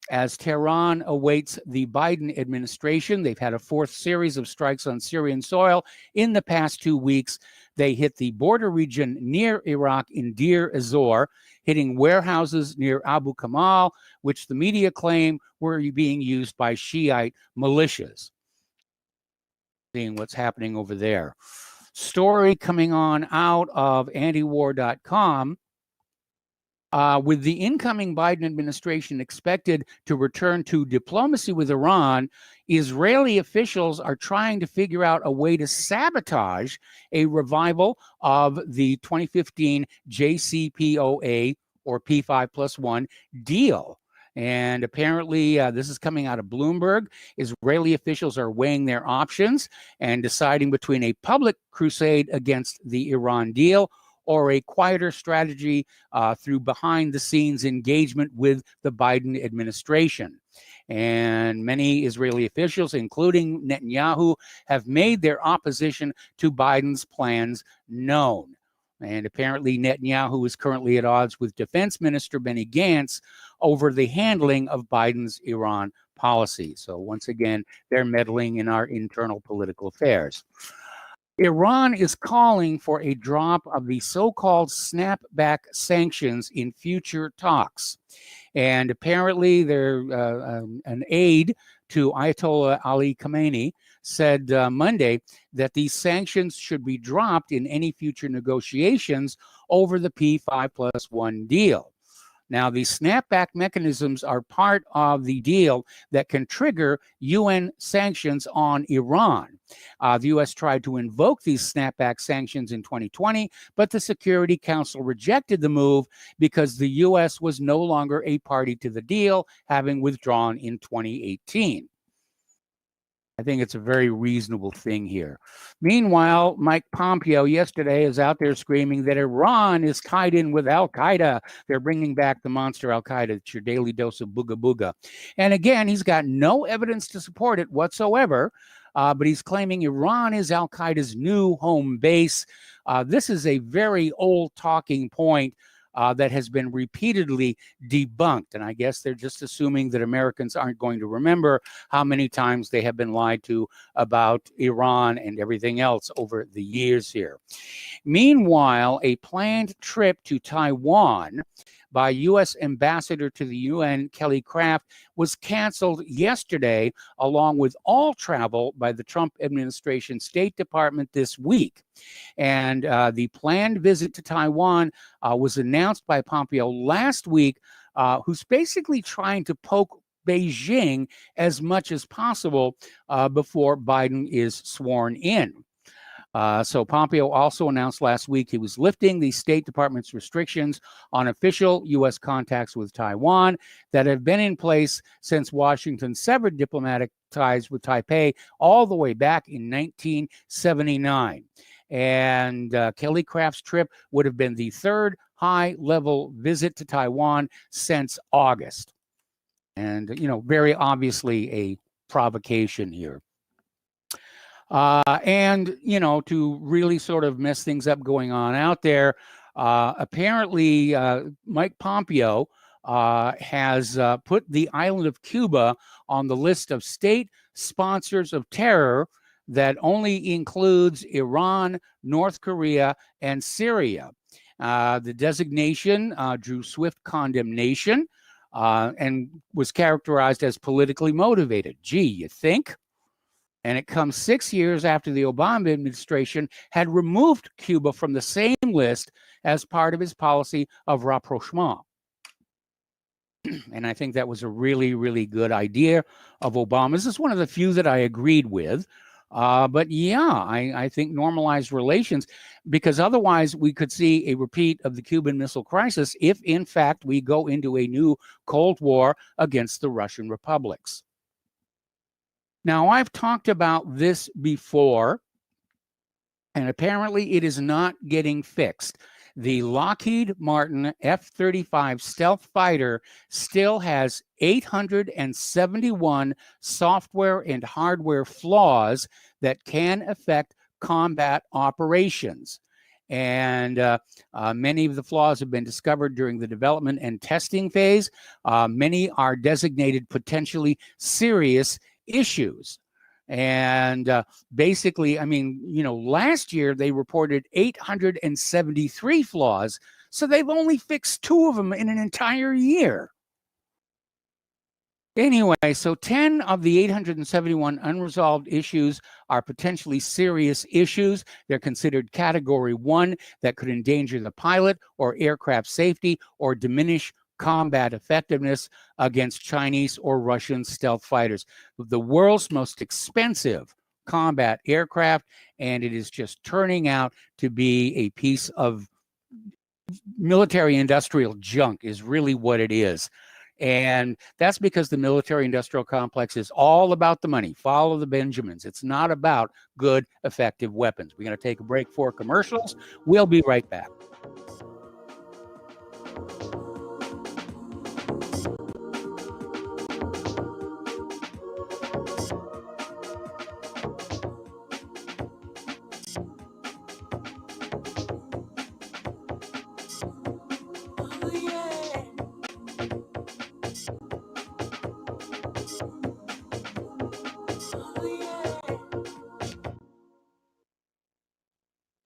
as Tehran awaits the Biden administration. They've had a fourth series of strikes on Syrian soil in the past 2 weeks. They hit the border region near Iraq in Deir ez-Zor, hitting warehouses near Abu Kamal, which the media claim were being used by Shiite militias. Seeing what's happening over there. Story coming on out of antiwar.com. With the incoming Biden administration expected to return to diplomacy with Iran, Israeli officials are trying to figure out a way to sabotage a revival of the 2015 JCPOA or P5+1 deal. And apparently, this is coming out of Bloomberg. Israeli officials are weighing their options and deciding between a public crusade against the Iran deal or a quieter strategy through behind-the-scenes engagement with the Biden administration. And many Israeli officials, including Netanyahu, have made their opposition to Biden's plans known. And apparently Netanyahu is currently at odds with Defense Minister Benny Gantz over the handling of Biden's Iran policy. So once again, they're meddling in our internal political affairs. Iran is calling for a drop of the so-called snapback sanctions in future talks. And apparently an aide to Ayatollah Ali Khamenei said Monday that these sanctions should be dropped in any future negotiations over the P5+1 deal. Now, the snapback mechanisms are part of the deal that can trigger UN sanctions on Iran. The U.S. tried to invoke these snapback sanctions in 2020, but the Security Council rejected the move because the U.S. was no longer a party to the deal, having withdrawn in 2018. I think it's a very reasonable thing here. Meanwhile, Mike Pompeo yesterday is out there screaming that Iran is tied in with Al-Qaeda. They're bringing back the monster Al-Qaeda. It's your daily dose of booga booga. And again, he's got no evidence to support it whatsoever, but he's claiming Iran is Al-Qaeda's new home base. This is a very old talking point that has been repeatedly debunked. And I guess they're just assuming that Americans aren't going to remember how many times they have been lied to about Iran and everything else over the years here. Meanwhile, a planned trip to Taiwan by U.S. Ambassador to the UN, Kelly Craft, was canceled yesterday, along with all travel by the Trump administration State Department this week. And the planned visit to Taiwan was announced by Pompeo last week, who's basically trying to poke Beijing as much as possible before Biden is sworn in. So Pompeo also announced last week he was lifting the State Department's restrictions on official U.S. contacts with Taiwan that have been in place since Washington severed diplomatic ties with Taipei all the way back in 1979. And Kelly Craft's trip would have been the third high-level visit to Taiwan since August. And, very obviously a provocation here. And, to really sort of mess things up going on out there, apparently Mike Pompeo has put the island of Cuba on the list of state sponsors of terror that only includes Iran, North Korea, and Syria. The designation drew swift condemnation and was characterized as politically motivated. Gee, you think? And it comes 6 years after the Obama administration had removed Cuba from the same list as part of his policy of rapprochement. And I think that was a really, really good idea of Obama's. It's one of the few that I agreed with. But yeah, I think normalized relations, because otherwise we could see a repeat of the Cuban Missile Crisis if, in fact, we go into a new Cold War against the Russian republics. Now, I've talked about this before, and apparently it is not getting fixed. The Lockheed Martin F-35 stealth fighter still has 871 software and hardware flaws that can affect combat operations. And many of the flaws have been discovered during the development and testing phase. Many are designated potentially serious issues. And basically, I mean, last year they reported 873 flaws. So they've only fixed 2 of them in an entire year. Anyway, so 10 of the 871 unresolved issues are potentially serious issues. They're considered category 1 that could endanger the pilot or aircraft safety or diminish combat effectiveness against Chinese or Russian stealth fighters. The world's most expensive combat aircraft, and it is just turning out to be a piece of military industrial junk is really what it is. And that's because the military industrial complex is all about the money. Follow the Benjamins. It's not about good, effective weapons. We're going to take a break for commercials. We'll be right back.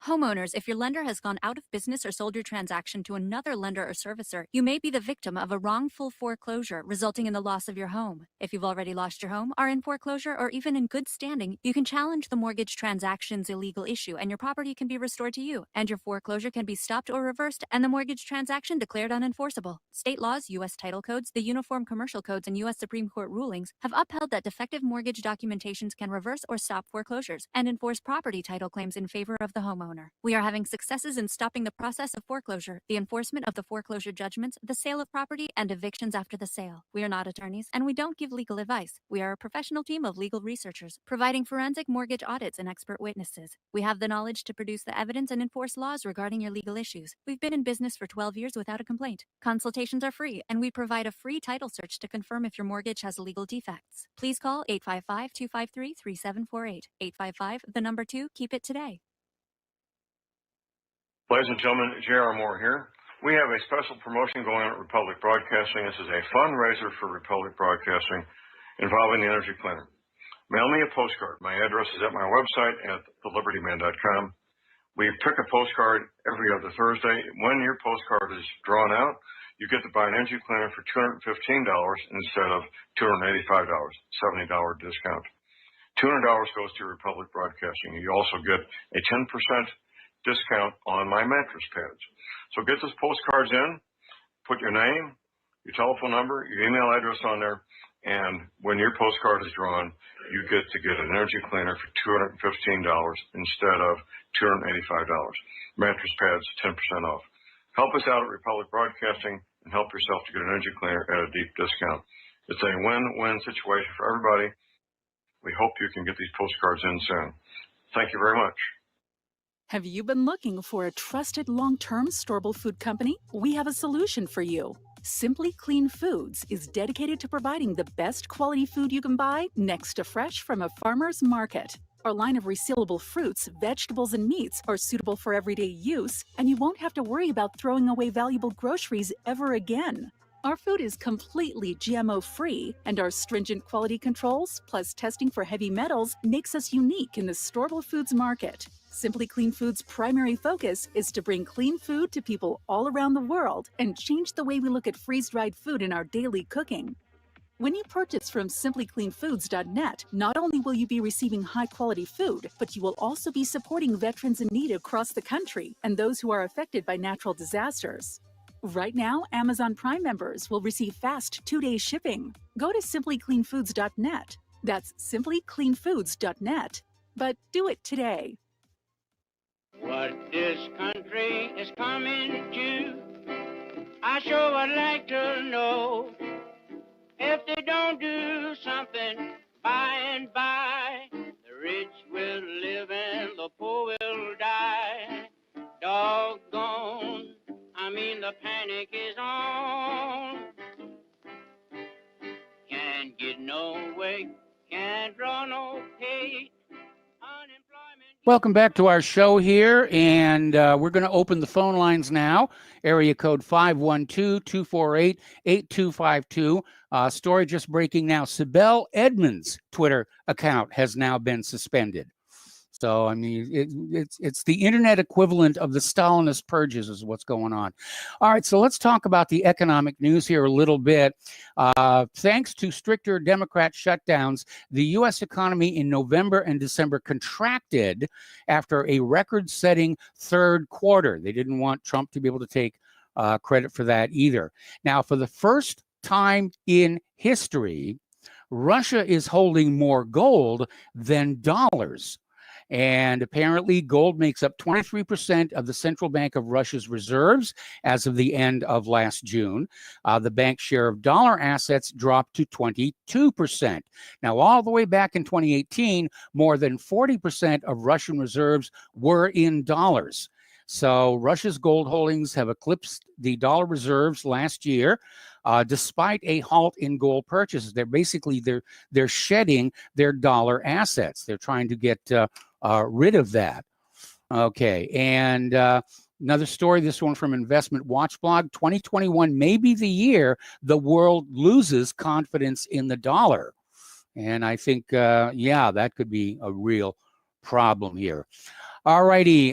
Homeowners, if your lender has gone out of business or sold your transaction to another lender or servicer, you may be the victim of a wrongful foreclosure, resulting in the loss of your home. If you've already lost your home, are in foreclosure, or even in good standing, you can challenge the mortgage transaction's illegal issue, and your property can be restored to you, and your foreclosure can be stopped or reversed, and the mortgage transaction declared unenforceable. State laws, U.S. title codes, the Uniform Commercial Codes, and U.S. Supreme Court rulings have upheld that defective mortgage documentations can reverse or stop foreclosures and enforce property title claims in favor of the homeowner. We are having successes in stopping the process of foreclosure, the enforcement of the foreclosure judgments, the sale of property, and evictions after the sale. We are not attorneys, and we don't give legal advice. We are a professional team of legal researchers, providing forensic mortgage audits and expert witnesses. We have the knowledge to produce the evidence and enforce laws regarding your legal issues. We've been in business for 12 years without a complaint. Consultations are free, and we provide a free title search to confirm if your mortgage has legal defects. Please call 855-253-3748. 855, the number 2, keep it today. Ladies and gentlemen, J.R. Moore here. We have a special promotion going on at Republic Broadcasting. This is a fundraiser for Republic Broadcasting involving the Energy Cleaner. Mail me a postcard. My address is at my website at thelibertyman.com. We pick a postcard every other Thursday. When your postcard is drawn out, you get to buy an Energy Cleaner for $215 instead of $285, $70 discount. $200 goes to Republic Broadcasting. You also get a 10% discount on my mattress pads. So get those postcards in, put your name, your telephone number, your email address on there, and when your postcard is drawn, you get to get an Energy Cleaner for $215 instead of $285. Mattress pads, 10% off. Help us out at Republic Broadcasting and help yourself to get an Energy Cleaner at a deep discount. It's a win-win situation for everybody. We hope you can get these postcards in soon. Thank you very much. Have you been looking for a trusted long-term storable food company? We have a solution for you. Simply Clean Foods is dedicated to providing the best quality food you can buy next to fresh from a farmer's market. Our line of resealable fruits, vegetables, and meats are suitable for everyday use, and you won't have to worry about throwing away valuable groceries ever again. Our food is completely GMO-free, and our stringent quality controls, plus testing for heavy metals, makes us unique in the storable foods market. Simply Clean Foods' primary focus is to bring clean food to people all around the world and change the way we look at freeze-dried food in our daily cooking. When you purchase from simplycleanfoods.net, not only will you be receiving high-quality food, but you will also be supporting veterans in need across the country and those who are affected by natural disasters. Right now, Amazon Prime members will receive fast 2-day shipping. Go to simplycleanfoods.net. That's simplycleanfoods.net. But do it today. What this country is coming to, I sure would like to know. If they don't do something by and by, the rich will live and the poor will die. Doggone, the panic is on. Can't get no way, can't draw no pay. Welcome back to our show here, and we're going to open the phone lines now. Area code 512-248-8252. Story just breaking now. Sibel Edmonds' Twitter account has now been suspended. So, I mean, it's the internet equivalent of the Stalinist purges is what's going on. All right, so let's talk about the economic news here a little bit. Thanks to stricter Democrat shutdowns, the U.S. economy in November and December contracted after a record-setting third quarter. They didn't want Trump to be able to take credit for that either. Now, for the first time in history, Russia is holding more gold than dollars. And apparently, gold makes up 23% of the Central Bank of Russia's reserves as of the end of last June. The bank's share of dollar assets dropped to 22%. Now, all the way back in 2018, more than 40% of Russian reserves were in dollars. So Russia's gold holdings have eclipsed the dollar reserves last year, despite a halt in gold purchases. They're shedding their dollar assets. They're trying to get rid of that. Okay, and another story, this one from Investment Watch Blog, 2021 may be the year the world loses confidence in the dollar. And I think, yeah, that could be a real problem here. All righty.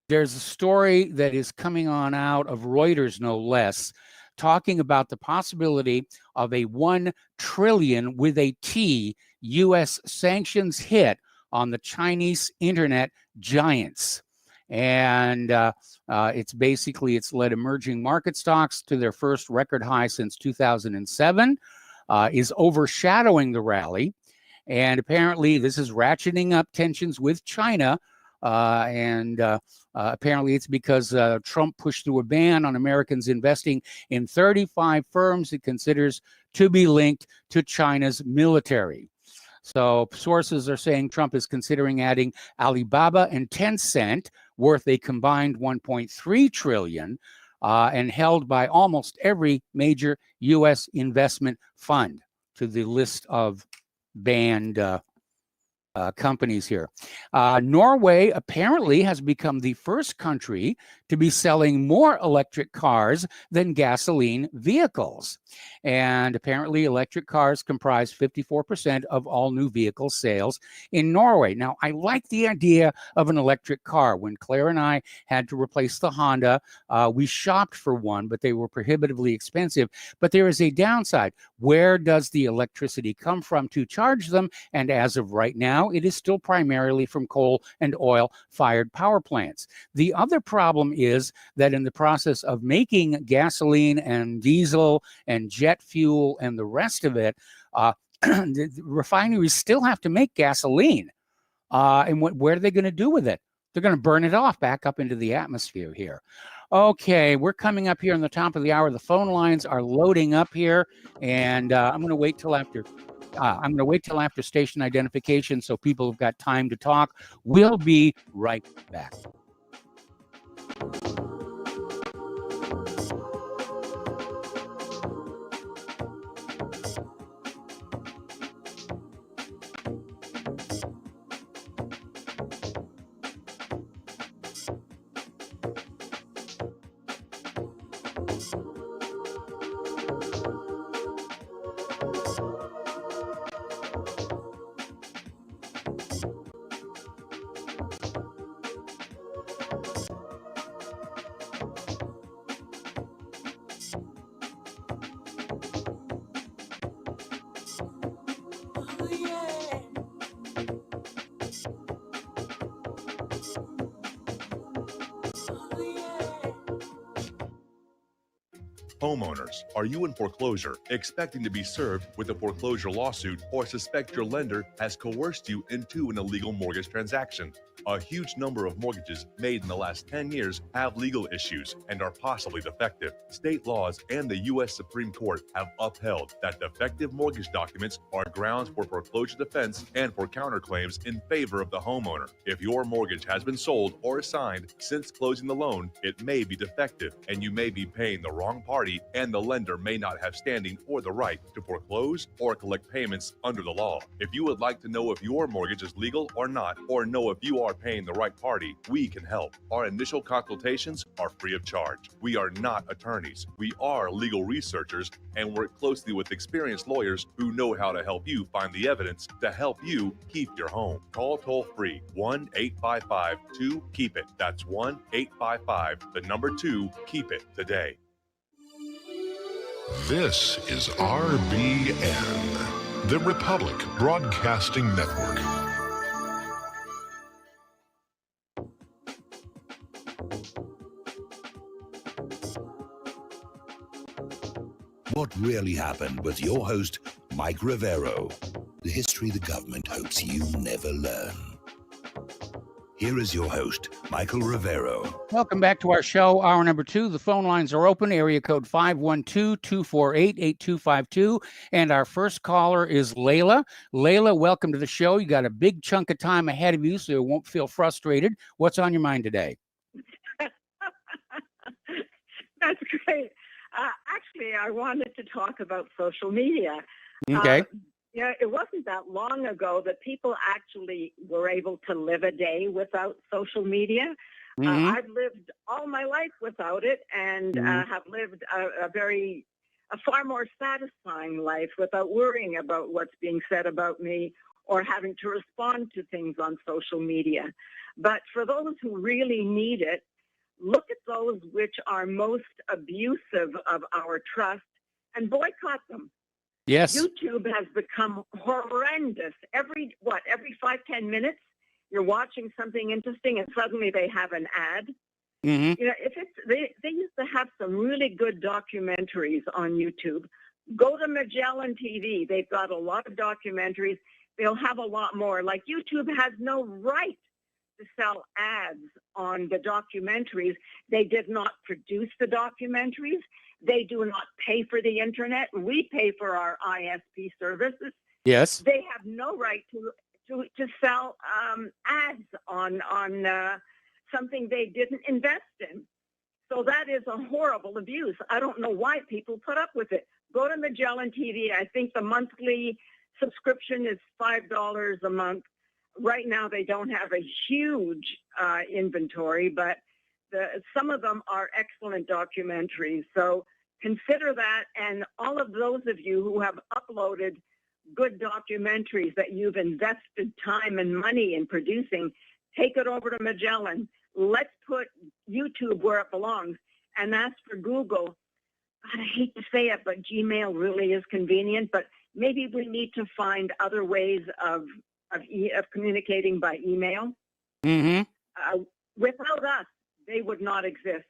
There's a story that is coming on out of Reuters, no less, talking about the possibility of a 1 trillion with a T U.S. sanctions hit on the Chinese internet giants. And it's led emerging market stocks to their first record high since 2007, is overshadowing the rally. And apparently this is ratcheting up tensions with China. Apparently it's because Trump pushed through a ban on Americans investing in 35 firms it considers to be linked to China's military. So sources are saying Trump is considering adding Alibaba and Tencent, worth a combined 1.3 trillion, and held by almost every major U.S. investment fund, to the list of banned companies here. Norway apparently has become the first country to be selling more electric cars than gasoline vehicles. And apparently electric cars comprise 54% of all new vehicle sales in Norway. Now, I like the idea of an electric car. When Claire and I had to replace the Honda, we shopped for one, but they were prohibitively expensive. But there is a downside. Where does the electricity come from to charge them? And as of right now, it is still primarily from coal and oil-fired power plants. The other problem is that in the process of making gasoline and diesel and jet fuel and the rest of it, the refineries still have to make gasoline. And what are they going to do with it? They're going to burn it off back up into the atmosphere here. Okay, we're coming up here on the top of the hour. The phone lines are loading up here, and I'm going to wait till after. I'm going to wait till after station identification so people have got time to talk. We'll be right back. Homeowners, are you in foreclosure, expecting to be served with a foreclosure lawsuit, or suspect your lender has coerced you into an illegal mortgage transaction? A huge number of mortgages made in the last 10 years have legal issues and are possibly defective. State laws and the U.S. Supreme Court have upheld that defective mortgage documents are grounds for foreclosure defense and for counterclaims in favor of the homeowner. If your mortgage has been sold or assigned since closing the loan, it may be defective and you may be paying the wrong party, and the lender may not have standing or the right to foreclose or collect payments under the law. If you would like to know if your mortgage is legal or not, or know if you are paying the right party, we can help. Our initial consultations are free of charge. We are not attorneys. We are legal researchers and work closely with experienced lawyers who know how to help you find the evidence to help you keep your home. Call toll free 1-855-2-KEEP-IT. That's 1-855-2-KEEP-IT today. This is RBN, the Republic Broadcasting Network. What really happened with your host, Mike Rivero. The history the government hopes you never learn. Here is your host, Michael Rivero. Welcome back to our show, hour number 2. The phone lines are open, area code 512-248-8252. And our first caller is Layla. Layla, welcome to the show. You got a big chunk of time ahead of you, so you won't feel frustrated. What's on your mind today? That's great. Actually, I wanted to talk about social media. Okay. It wasn't that long ago that people actually were able to live a day without social media. I've lived all my life without it and have lived a far more satisfying life without worrying about what's being said about me or having to respond to things on social media. But for those who really need it, look at those which are most abusive of our trust and boycott them. Yes. YouTube has become horrendous. Every 5-10 minutes, you're watching something interesting and suddenly they have an ad. Mm-hmm. They used to have some really good documentaries on YouTube. Go to Magellan TV. They've got a lot of documentaries. They'll have a lot more. Like YouTube has no right to sell ads on the documentaries. They did not produce the documentaries. They do not pay for the internet. We pay for our ISP services. Yes. They have no right to sell ads on something they didn't invest in. So that is a horrible abuse. I don't know why people put up with it. Go to Magellan TV. I think the monthly subscription is $5 a month. Right now, they don't have a huge inventory, but some of them are excellent documentaries. So consider that, and all of those of you who have uploaded good documentaries that you've invested time and money in producing, take it over to Magellan. Let's put YouTube where it belongs. And as for Google, God, I hate to say it, but Gmail really is convenient, but maybe we need to find other ways of communicating by email. Mm-hmm. Without us, they would not exist.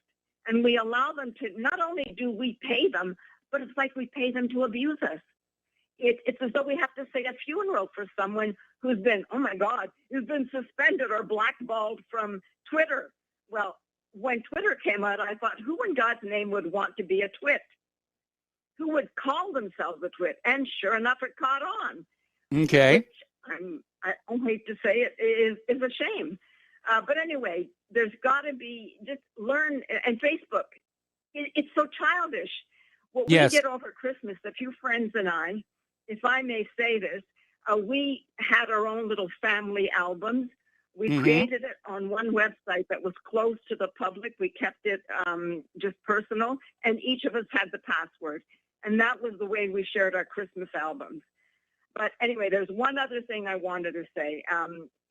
And we allow them to, not only do we pay them, but it's like we pay them to abuse us. It's as though we have to say a funeral for someone who's been, oh my God, who's been suspended or blackballed from Twitter. Well, when Twitter came out, I thought, who in God's name would want to be a twit? Who would call themselves a twit? And sure enough, it caught on. Okay. Which I hate to say it, is a shame. But anyway, there's got to be, just learn, and Facebook, it's so childish. What we did over Christmas, a few friends and I, if I may say this, we had our own little family albums. We created it on one website that was closed to the public. We kept it just personal, and each of us had the password. And that was the way we shared our Christmas albums. But anyway, there's one other thing I wanted to say.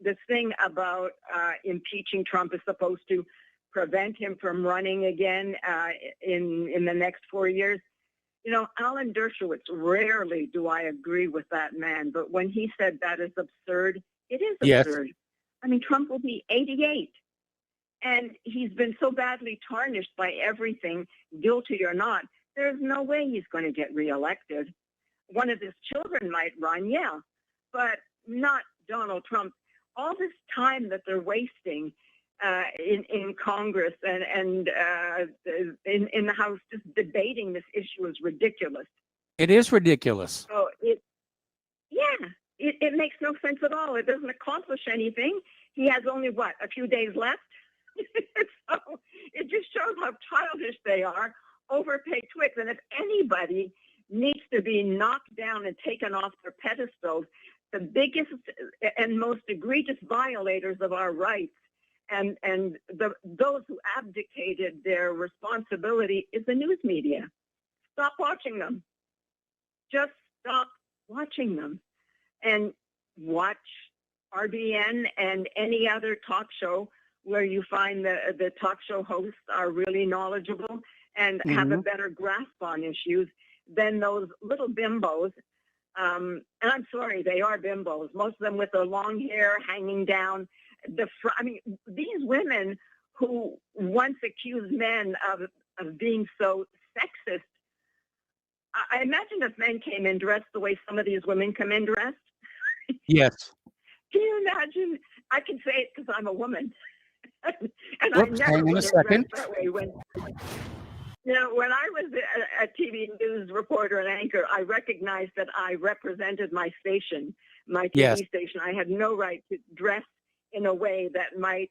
This thing about impeaching Trump is supposed to prevent him from running again in the next 4 years. You know, Alan Dershowitz, rarely do I agree with that man, but when he said that is absurd, it is absurd. I mean, Trump will be 88, and he's been so badly tarnished by everything, guilty or not, there's no way he's going to get reelected. One of his children might run, yeah, but not Donald Trump. all this time that they're wasting in Congress and in the House, just debating this issue is ridiculous. It is ridiculous. So it makes no sense at all. It doesn't accomplish anything. He has only, a few days left? So it just shows how childish they are, overpaid twits. And if anybody needs to be knocked down and taken off their pedestals, the biggest and most egregious violators of our rights and those who abdicated their responsibility is the news media. Stop watching them. Just stop watching them and watch RBN and any other talk show where you find the talk show hosts are really knowledgeable and have a better grasp on issues than those little bimbos. And I'm sorry, they are bimbos, most of them with their long hair hanging down. These women who once accused men of being so sexist, I imagine if men came in dressed the way some of these women come in dressed. Yes. Can you imagine? I can say it because I'm a woman. And Oops, I never hang on a would have second. dressed that way when I was a TV news reporter and anchor, I recognized that I represented my station, my TV station. I had no right to dress in a way that might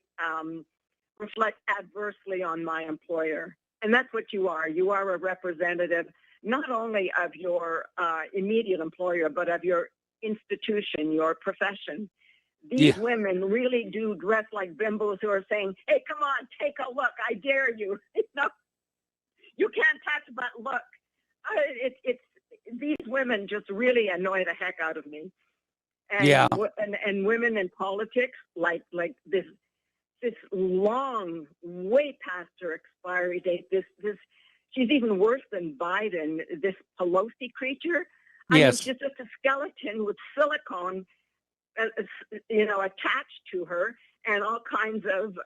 reflect adversely on my employer. And that's what you are. You are a representative not only of your immediate employer, but of your institution, your profession. These women really do dress like bimbos who are saying, hey, come on, take a look. I dare you. You can't touch but look. These women just really annoy the heck out of me. And women in politics, like this long, way past her expiry date. This she's even worse than Biden. This Pelosi creature. I mean, she's just a skeleton with silicone, attached to her, and all kinds of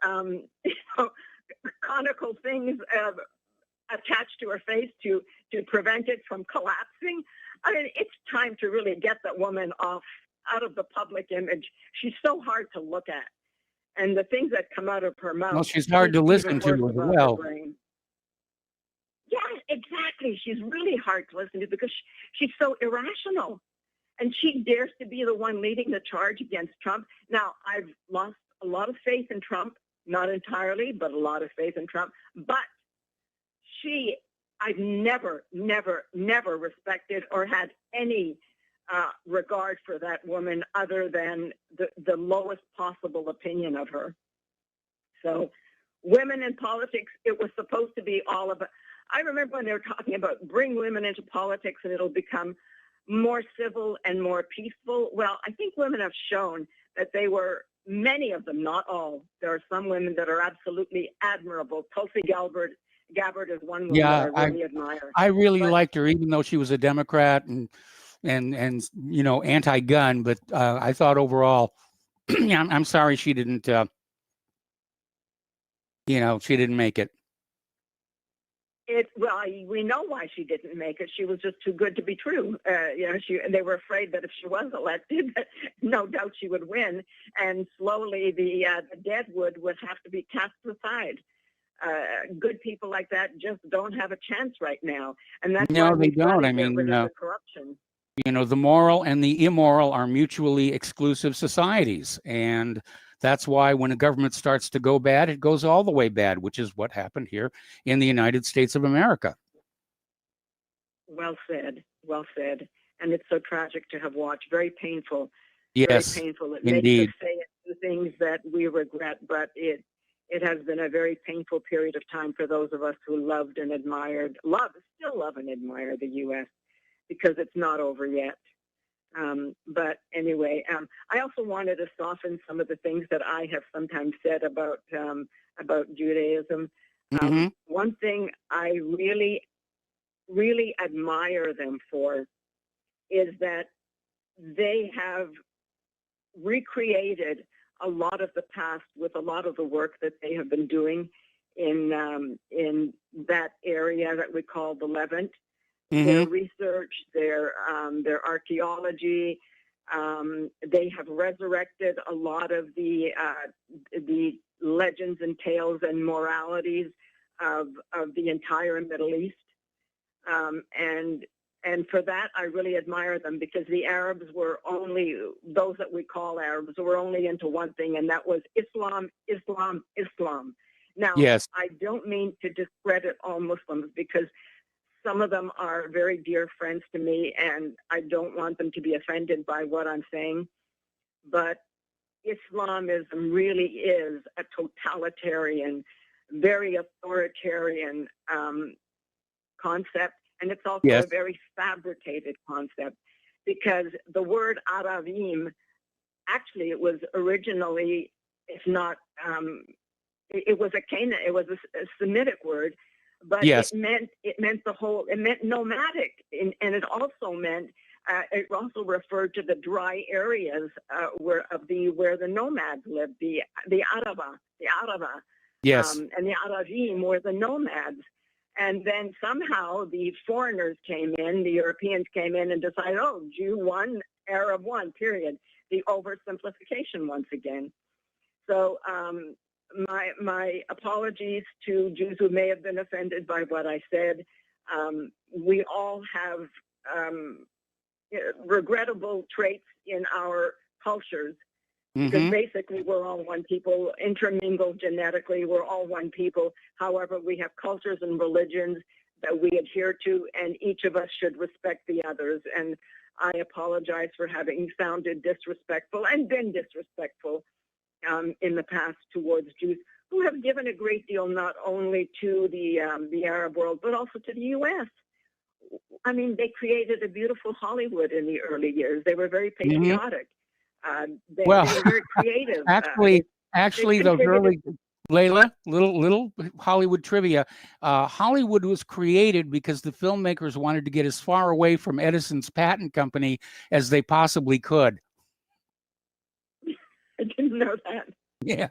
conical things attached to her face to prevent it from collapsing. I mean, it's time to really get that woman out of the public image. She's so hard to look at. And the things that come out of her mouth. Well, she's hard to listen to as well. Yeah, exactly. She's really hard to listen to because she's so irrational. And she dares to be the one leading the charge against Trump. Now, I've lost a lot of faith in Trump. Not entirely, but a lot of faith in Trump. But I've never respected or had any regard for that woman other than the lowest possible opinion of her. So women in politics, it was supposed to be all about, I remember when they were talking about bring women into politics and it'll become more civil and more peaceful. Well, I think women have shown that they were, many of them, not all. There are some women that are absolutely admirable. Tulsi Gabbard is one woman that I really admire. I really liked her, even though she was a Democrat and anti-gun. But I thought overall, I'm sorry she didn't. She didn't make it. We know why she didn't make it. She was just too good to be true. They were afraid that if she was elected, no doubt she would win, and slowly the deadwood would have to be cast aside. Good people like that just don't have a chance right now, and that's why they don't. I mean, the corruption. The moral and the immoral are mutually exclusive societies, and that's why when a government starts to go bad, it goes all the way bad, which is what happened here in the United States of America. Well said. Well said. And it's so tragic to have watched. Very painful. Yes, very painful. It indeed. makes us say the things that we regret, but it has been a very painful period of time for those of us who loved and admired, still love and admire the U.S. because it's not over yet. But anyway, I also wanted to soften some of the things that I have sometimes said about Judaism. One thing I really, really admire them for is that they have recreated a lot of the past with a lot of the work that they have been doing in that area that we call the Levant. Their research, their archaeology, They have resurrected a lot of the legends and tales and moralities of the entire Middle East. And for that, I really admire them, because the Arabs were only, those that we call Arabs, were only into one thing, and that was Islam, Islam, Islam. Now, Yes. I don't mean to discredit all Muslims, because some of them are very dear friends to me, and I don't want them to be offended by what I'm saying. But Islamism really is a totalitarian, very authoritarian concept. And it's also Yes. a very fabricated concept, because the word Aravim, actually, it was originally, if not, it was a Canaan, it was a Semitic word, but Yes. it meant the whole, it meant nomadic, and it also meant, it also referred to the dry areas where the nomads lived, the Arava, Yes. and the Aravim were the nomads. And then somehow the foreigners came in, the Europeans came in and decided, oh, Jew one, Arab one, period. The oversimplification once again. So my apologies to Jews who may have been offended by what I said. We all have regrettable traits in our cultures, because basically we're all one people, intermingled genetically, we're all one people. However, we have cultures and religions that we adhere to, and each of us should respect the others. And I apologize for having sounded disrespectful and been disrespectful in the past towards Jews, who have given a great deal not only to the Arab world, but also to the U.S. I mean, they created a beautiful Hollywood in the early years. They were very patriotic. They were very creative. Actually, those early, Layla, little Hollywood trivia. Hollywood was created because the filmmakers wanted to get as far away from Edison's patent company as they possibly could. I didn't know that. Yeah.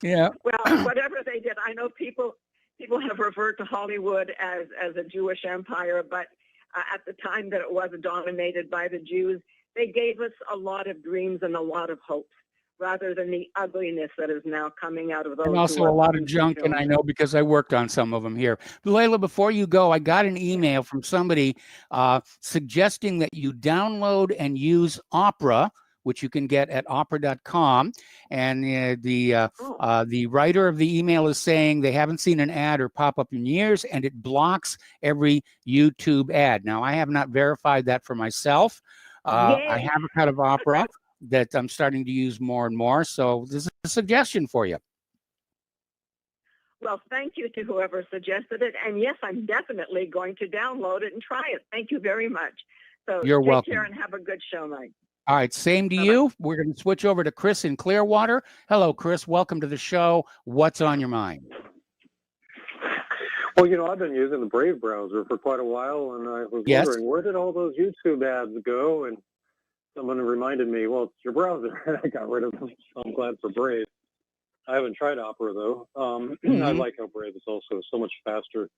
Yeah. Well, whatever they did, I know people have referred to Hollywood as a Jewish empire, but at the time that it was dominated by the Jews, they gave us a lot of dreams and a lot of hopes, rather than the ugliness that is now coming out of those. And also a lot of junk, and I know because I worked on some of them here. Layla, before you go, I got an email from somebody suggesting that you download and use Opera, which you can get at opera.com. And the writer of the email is saying they haven't seen an ad or pop up in years, and it blocks every YouTube ad. Now, I have not verified that for myself. I have a cut of Opera that I'm starting to use more and more. So this is a suggestion for you. Well, thank you to whoever suggested it. And yes, I'm definitely going to download it and try it. Thank you very much. So You're take welcome. care and have a good show, Mike. All right, same to you. We're going to switch over to Chris in Clearwater. Hello, Chris. Welcome to the show. What's on your mind? Well, you know, I've been using the Brave browser for quite a while, and I was wondering, where did all those YouTube ads go? And someone reminded me, well, it's your browser. I got rid of them, so I'm glad for Brave. I haven't tried Opera, though. I like how Brave is also so much faster.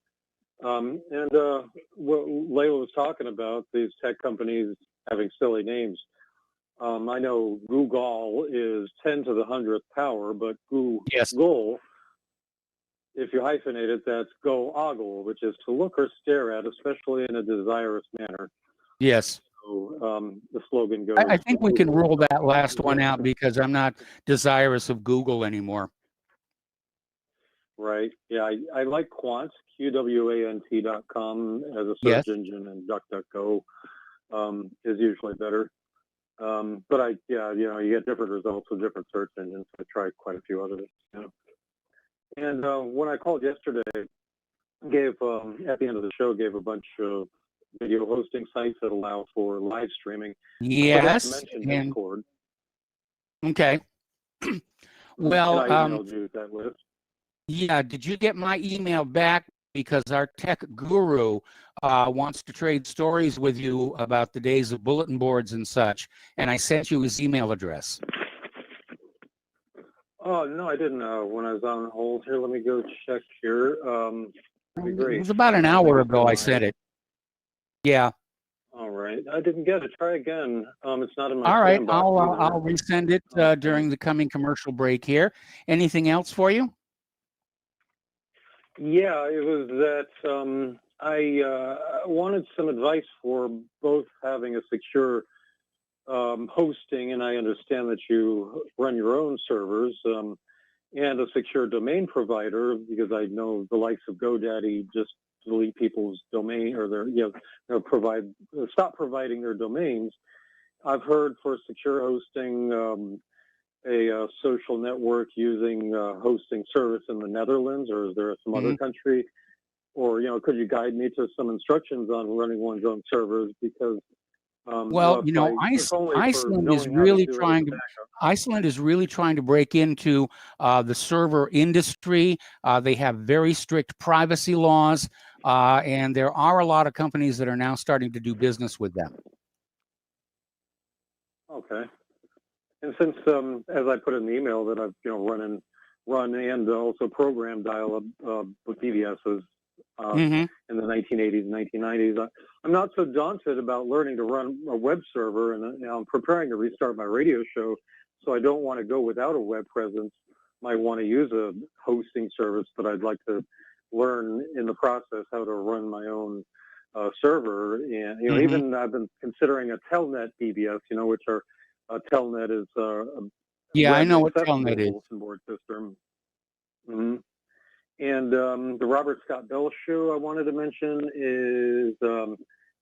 And what Layla was talking about, these tech companies having silly names. I know Google is 10 to the 100th power, but Google, if you hyphenate it, that's go ogle, which is to look or stare at, especially in a desirous manner. Yes. So the slogan goes. I think we can rule that last one out because I'm not desirous of Google anymore. Right. Yeah, I like Quant, QWANT.com as a search engine, and DuckDuckGo is usually better. But you get different results with different search engines. I tried quite a few others. And when I called yesterday, gave at the end of the show, gave a bunch of video hosting sites that allow for live streaming. Yes. And Discord. Okay. Well, and I emailed you that list. Yeah. Did you get my email back? Because our tech guru wants to trade stories with you about the days of bulletin boards and such. And I sent you his email address. Oh, no, I didn't. When I was on hold here, let me go check here. That'd be great. It was about an hour ago I sent it. Yeah. All right. I didn't get it. Try again. It's not in my All right, spam box either. I'll resend it during the coming commercial break here. Anything else for you? Yeah, it was that I wanted some advice for both having a secure hosting, and I understand that you run your own servers, and a secure domain provider, because I know the likes of GoDaddy just delete people's domain or stop providing their domains. I've heard for secure hosting, a social network using hosting service in the Netherlands, or is there some other country? Or, could you guide me to some instructions on running one's own servers? Because Iceland is really trying to break into the server industry. They have very strict privacy laws, and there are a lot of companies that are now starting to do business with them. Okay. And since, as I put in the email, that I've run and also programmed dial-up with BBSs in the 1980s and 1990s, I'm not so daunted about learning to run a web server, and I'm preparing to restart my radio show, so I don't want to go without a web presence. Might want to use a hosting service, but I'd like to learn in the process how to run my own server. And even I've been considering a Telnet BBS, which are Telnet is I know what Telnet is. Bulletin board system. And the Robert Scott Bell show I wanted to mention is,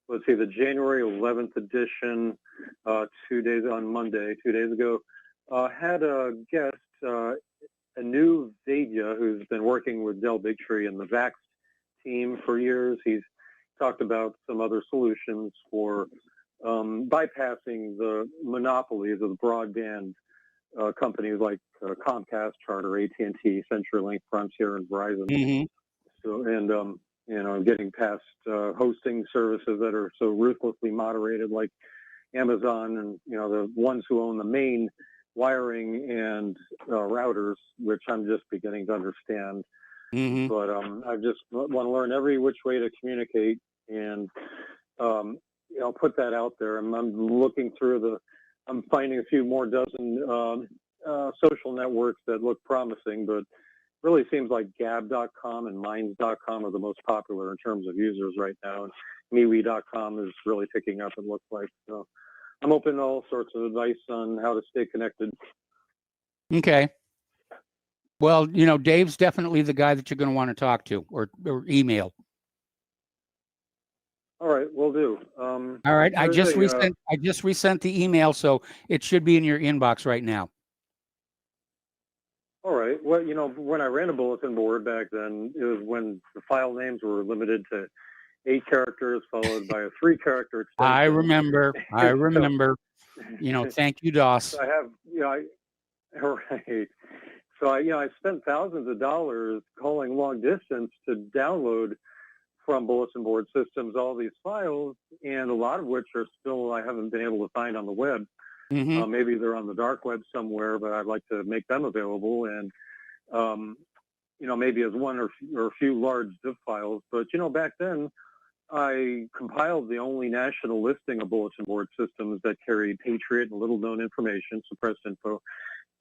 let's see, the January 11th edition, 2 days on Monday, 2 days ago, had a guest, Anu Vaidya, who's been working with Del Bigtree and the VAX team for years. He's talked about some other solutions for bypassing the monopolies of broadband companies like Comcast, Charter, AT&T, CenturyLink, Frontier, and Verizon. So, and getting past hosting services that are so ruthlessly moderated, like Amazon, and the ones who own the main wiring and routers, which I'm just beginning to understand. But I just want to learn every which way to communicate, and I'll put that out there. I'm looking through I'm finding a few more dozen social networks that look promising, but really seems like Gab.com and Minds.com are the most popular in terms of users right now. And MeWe.com is really picking up, it looks like. So I'm open to all sorts of advice on how to stay connected. Okay. Well, Dave's definitely the guy that you're going to want to talk to or email. All right, will do. All right, I just resent the email, so it should be in your inbox right now. All right. Well, when I ran a bulletin board back then, it was when the file names were limited to 8 characters, followed by a 3-character extension. I remember. Thank you, DOS. So I have, all right. So I spent thousands of dollars calling long distance to download from bulletin board systems all these files, and a lot of which are still I haven't been able to find on the web. Maybe they're on the dark web somewhere, but I'd like to make them available, and maybe as one or a few large zip files. But back then I compiled the only national listing of bulletin board systems that carried Patriot and little known information, suppressed info,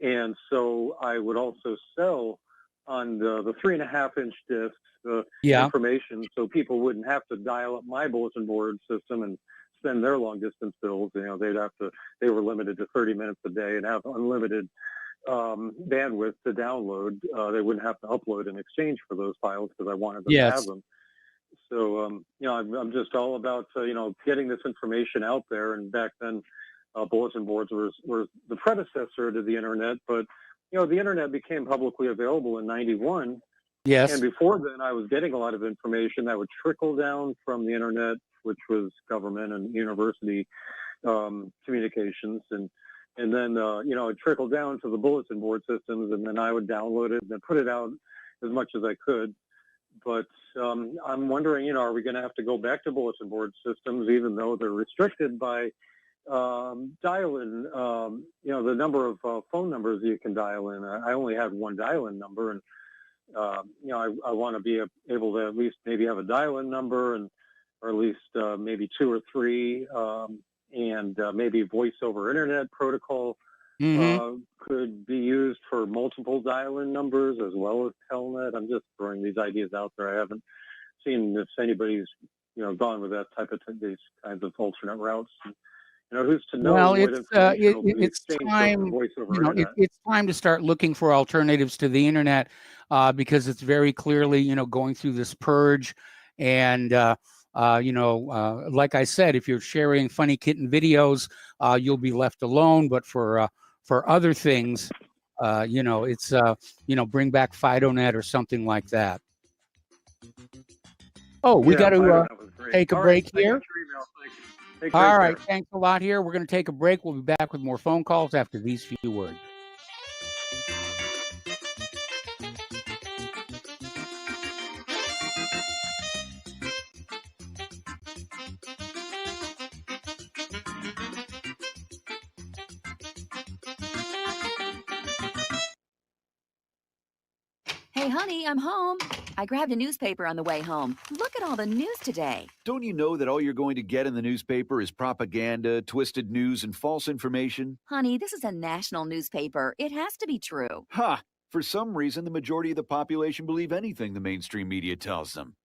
and so I would also sell on the 3.5-inch discs information, so people wouldn't have to dial up my bulletin board system and spend their long distance bills. They were limited to 30 minutes a day and have unlimited bandwidth to download. They wouldn't have to upload in exchange for those files because I wanted them to have them. So, I'm just all about, getting this information out there. And back then, bulletin boards were the predecessor to the internet, but the internet became publicly available in 91. Yes. And before then, I was getting a lot of information that would trickle down from the internet, which was government and university communications. And then, it trickled down to the bulletin board systems, and then I would download it and then put it out as much as I could. But I'm wondering, are we going to have to go back to bulletin board systems, even though they're restricted by dial-in, the number of phone numbers you can dial in? I only had one dial-in number, and I want to be able to at least maybe have a dial-in number and or at least maybe 2 or 3, and maybe voice over internet protocol could be used for multiple dial-in numbers as well as telnet. I'm just throwing these ideas out there. I haven't seen if anybody's gone with that type of these kinds of alternate routes. Who's to know what information will be exchanged over voice over internet? It's time to start looking for alternatives to the internet because it's very clearly, going through this purge. And, like I said, if you're sharing funny kitten videos, you'll be left alone. But for other things, it's, bring back FidoNet or something like that. Oh, we got to take a break here. All right, thanks a lot here. We're going to take a break. We'll be back with more phone calls after these few words. Hey, honey, I'm home. I grabbed a newspaper on the way home. Look at all the news today. Don't you know that all you're going to get in the newspaper is propaganda, twisted news, and false information? Honey, this is a national newspaper. It has to be true. Ha! For some reason, the majority of the population believe anything the mainstream media tells them.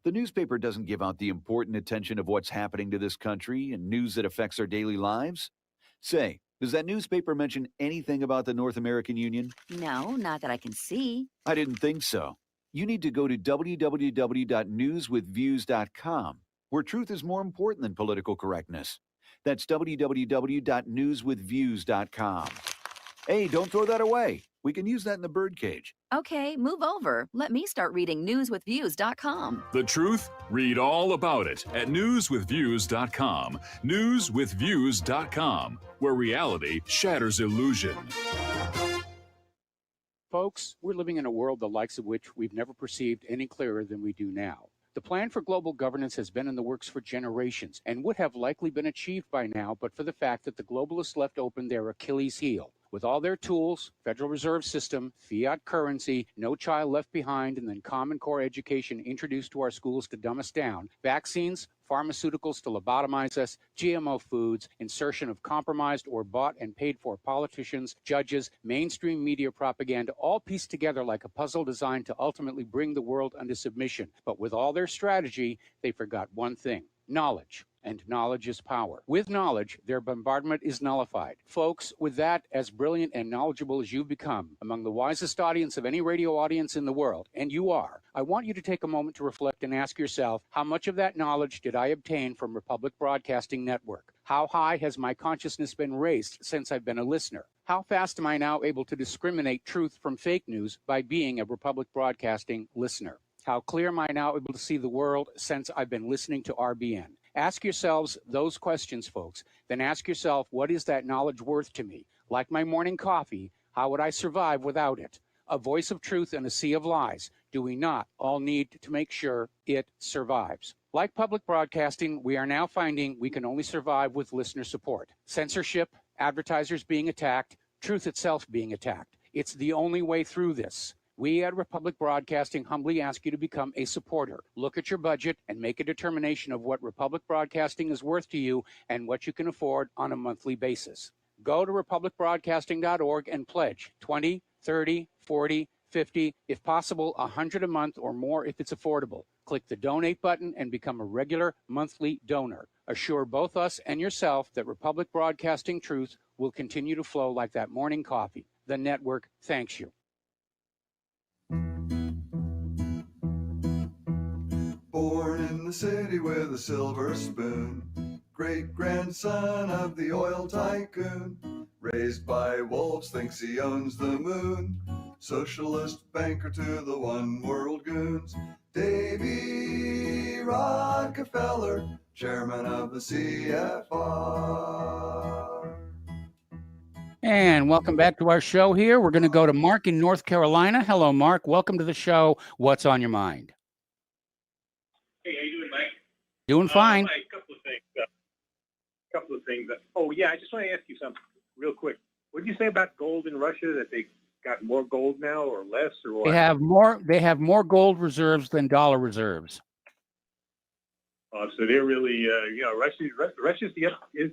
The newspaper doesn't give out the important attention of what's happening to this country and news that affects our daily lives. Say, does that newspaper mention anything about the North American Union? No, not that I can see. I didn't think so. You need to go to www.newswithviews.com, where truth is more important than political correctness. That's www.newswithviews.com. Hey, don't throw that away. We can use that in the birdcage. Okay, move over. Let me start reading newswithviews.com. The truth? Read all about it at newswithviews.com. Newswithviews.com, where reality shatters illusion. Folks, we're living in a world the likes of which we've never perceived any clearer than we do now. The plan for global governance has been in the works for generations and would have likely been achieved by now, but for the fact that the globalists left open their Achilles heel. With all their tools, Federal Reserve System, fiat currency, no child left behind, and then Common Core education introduced to our schools to dumb us down, vaccines, pharmaceuticals to lobotomize us, GMO foods, insertion of compromised or bought and paid for politicians, judges, mainstream media propaganda, all pieced together like a puzzle designed to ultimately bring the world under submission. But with all their strategy, they forgot one thing: knowledge. And knowledge is power. With knowledge, their bombardment is nullified. Folks, with that, as brilliant and knowledgeable as you've become, among the wisest audience of any radio audience in the world, and you are, I want you to take a moment to reflect and ask yourself, how much of that knowledge did I obtain from Republic Broadcasting Network? How high has my consciousness been raised since I've been a listener? How fast am I now able to discriminate truth from fake news by being a Republic Broadcasting listener? How clear am I now able to see the world since I've been listening to RBN? Ask yourselves those questions, folks. Then ask yourself, what is that knowledge worth to me? Like my morning coffee, how would I survive without it? A voice of truth in a sea of lies. Do we not all need to make sure it survives? Like public broadcasting, we are now finding we can only survive with listener support. Censorship, advertisers being attacked, truth itself being attacked. It's the only way through this. We at Republic Broadcasting humbly ask you to become a supporter. Look at your budget and make a determination of what Republic Broadcasting is worth to you and what you can afford on a monthly basis. Go to republicbroadcasting.org and pledge $20, $30, $40, $50, if possible, $100 a month or more if it's affordable. Click the donate button and become a regular monthly donor. Assure both us and yourself that Republic Broadcasting truth will continue to flow like that morning coffee. The network thanks you. Born in the city with a silver spoon, great-grandson of the oil tycoon, raised by wolves, thinks he owns the moon, socialist banker to the one world goons, Davy Rockefeller, chairman of the CFR. And welcome back to our show here. We're going to go to Mark in North Carolina. Hello, Mark. Welcome to the show. What's on your mind? Hey, how you doing, Mike? Doing fine. A couple of things. Oh, yeah, I just want to ask you something real quick. What did you say about gold in Russia, that they got more gold now or less or what? They have more gold reserves than dollar reserves. So they're really, Russia's is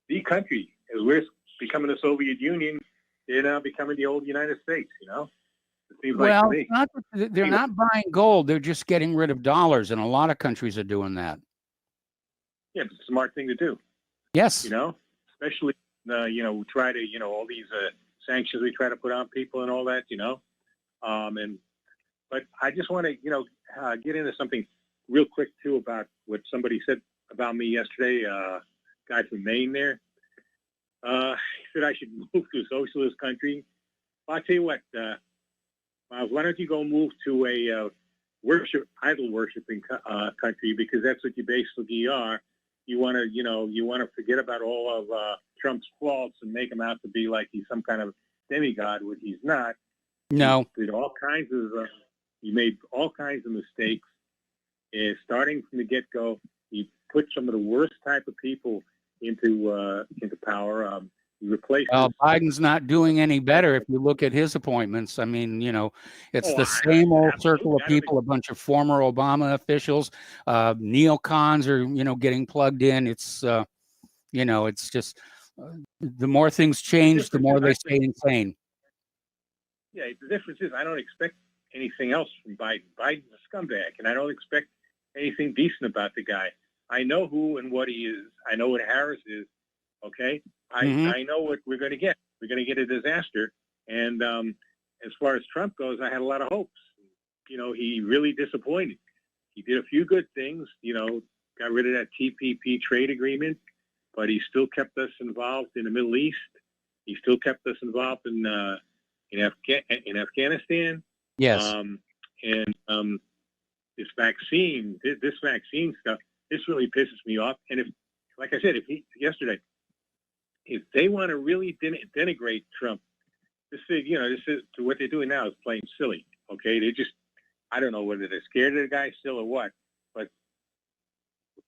the country. As we're becoming the Soviet Union, they're now becoming the old United States. It seems like to me. It's not that they're not buying gold; they're just getting rid of dollars, and a lot of countries are doing that. Yeah, it's a smart thing to do. Yes. Especially, we try to, all these sanctions we try to put on people and all that, but I just want to, get into something real quick too about what somebody said about me yesterday. Guy from Maine there. He said I should move to a socialist country. Well, I'll tell you what, Miles, why don't you go move to a idol worshiping country, because that's what you basically are. You want to forget about all of Trump's faults and make him out to be like he's some kind of demigod, which he's not. No. He made all kinds of mistakes. Starting from the get-go, he put some of the worst type of people into power. He replaced. Well, Biden's not doing any better if you look at his appointments. I mean, it's the same old circle of people, a bunch of former Obama officials, neocons are, getting plugged in. It's, it's just the more things change, the more they stay insane. Yeah, the difference is I don't expect anything else from Biden. Biden's a scumbag, and I don't expect anything decent about the guy. I know who and what he is. I know what Harris is. Okay, I know what we're going to get. We're going to get a disaster. And as far as Trump goes, I had a lot of hopes. He really disappointed. He did a few good things. Got rid of that TPP trade agreement, but he still kept us involved in the Middle East. He still kept us involved in Afghanistan. Yes. This vaccine stuff, this really pisses me off. And like I said, if they want to really denigrate Trump, this is what they're doing now is plain silly. Okay, I don't know whether they're scared of the guy still or what, but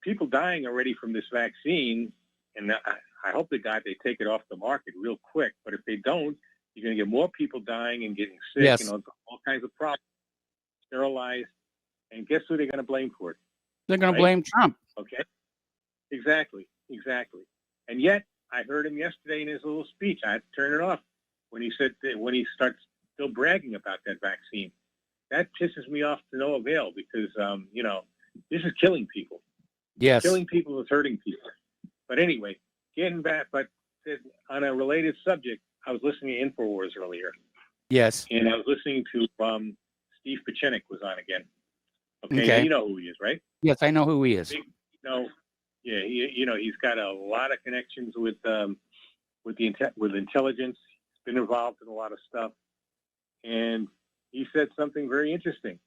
people dying already from this vaccine, and I hope to God they take it off the market real quick. But if they don't, you're going to get more people dying and getting sick, yes. All kinds of problems, sterilized, and guess who they're going to blame for it? They're going to blame Trump. Okay, exactly. And yet, I heard him yesterday in his little speech. I had to turn it off when he said when he starts still bragging about that vaccine. That pisses me off to no avail because this is killing people. Yes, killing people is hurting people. But anyway, getting back, but on a related subject, I was listening to InfoWars earlier. Yes, and I was listening to Steve Pachinik was on again. Okay. You know who he is, right? Yes, I know who he is. Yeah, he's got a lot of connections with intelligence. He's been involved in a lot of stuff, and he said something very interesting.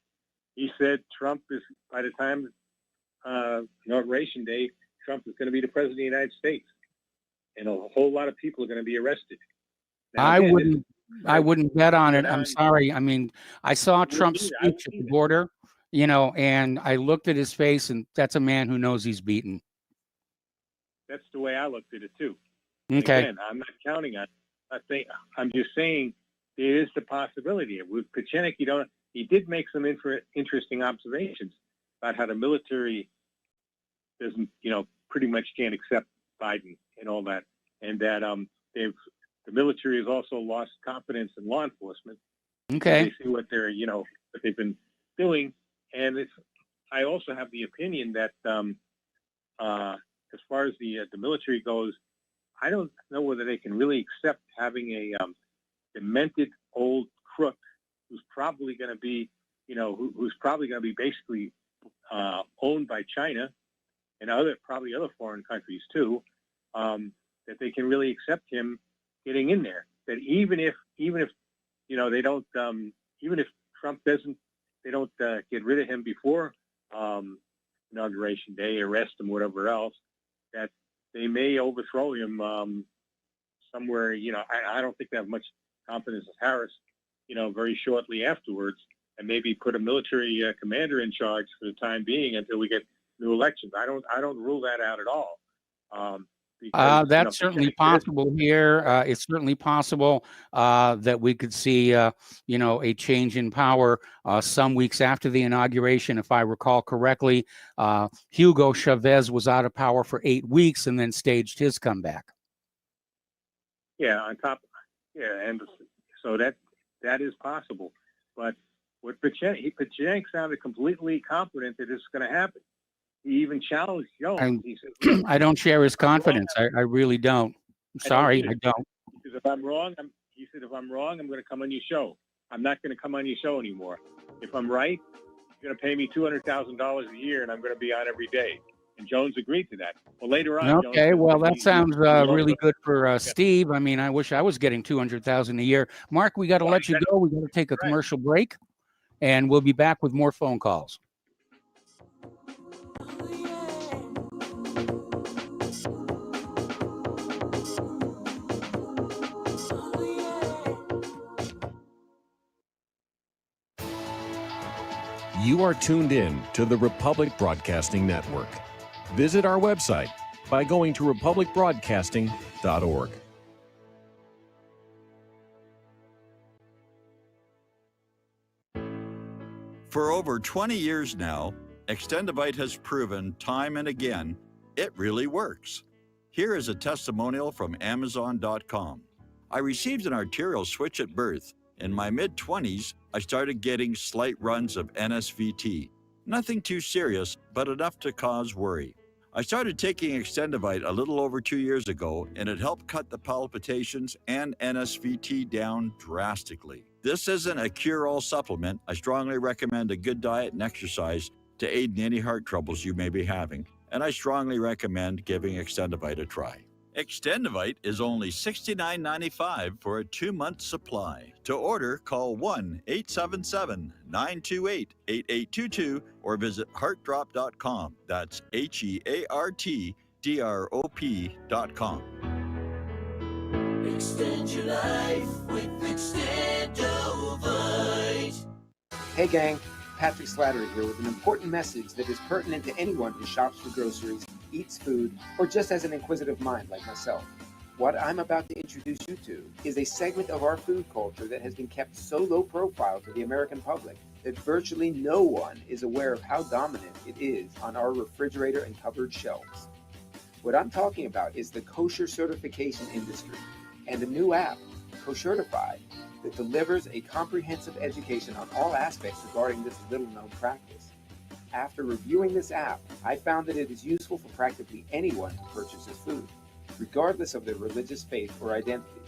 He said Trump is, by the time Inauguration Day, Trump is going to be the president of the United States, and a whole lot of people are going to be arrested. Now, I wouldn't bet on it. I'm sorry. I mean, I saw Trump's speech at the border, and I looked at his face, and that's a man who knows he's beaten. That's the way I looked at it too. Okay. Again, I'm not counting on it. I'm just saying there is the possibility. With Pachinik, he did make some interesting observations about how the military doesn't, pretty much can't accept Biden and all that, and that the military has also lost confidence in law enforcement. Okay. They see what what they've been doing, and I also have the opinion that as far as the military goes, I don't know whether they can really accept having a demented old crook who's probably going to be, who's probably going to be basically owned by China and probably other foreign countries too, that they can really accept him getting in there. That even if they don't, even if Trump doesn't, they don't get rid of him before Inauguration Day, arrest him, whatever else, that they may overthrow him somewhere. I don't think they have much confidence in Harris, very shortly afterwards, and maybe put a military commander in charge for the time being until we get new elections. I don't rule that out at all. Because, That's certainly possible here. It's certainly possible that we could see, a change in power some weeks after the inauguration. If I recall correctly, Hugo Chavez was out of power for 8 weeks and then staged his comeback. Yeah, and so that is possible. But what Pachenko sounded completely confident that it's going to happen. He even challenged Jones. He said, I don't share his confidence. I really don't. I'm sorry, I don't. He said, if I'm wrong, I'm going to come on your show. I'm not going to come on your show anymore. If I'm right, you're going to pay me $200,000 a year, and I'm going to be on every day. And Jones agreed to that. Well, later on, Okay, Jones well, that sounds really good for Steve. I mean, I wish I was getting $200,000 a year. Mark, we got to let you go. We got to take a commercial break, and we'll be back with more phone calls. You are tuned in to the Republic Broadcasting Network. Visit our website by going to republicbroadcasting.org. For over 20 years now, Extendivite has proven time and again it really works. Here is a testimonial from Amazon.com. I received an arterial switch at birth. In my mid-20s, I started getting slight runs of NSVT. Nothing too serious, but enough to cause worry. I started taking Extendivite a little over 2 years ago, and it helped cut the palpitations and NSVT down drastically. This isn't a cure-all supplement. I strongly recommend a good diet and exercise to aid in any heart troubles you may be having, and I strongly recommend giving Extendivite a try. Extendivite is only $69.95 for a 2-month supply. To order, call 1-877-928-8822 or visit heartdrop.com. That's HEARTDROP.com. Extend your life with Extendivite. Hey gang, Patrick Slattery here with an important message that is pertinent to anyone who shops for groceries, eats food, or just has an inquisitive mind like myself. What I'm about to introduce you to is a segment of our food culture that has been kept so low profile to the American public that virtually no one is aware of how dominant it is on our refrigerator and cupboard shelves. What I'm talking about is the kosher certification industry and a new app, Koshertified, that delivers a comprehensive education on all aspects regarding this little-known practice. After reviewing this app, I found that it is useful for practically anyone who purchases food, regardless of their religious faith or identity.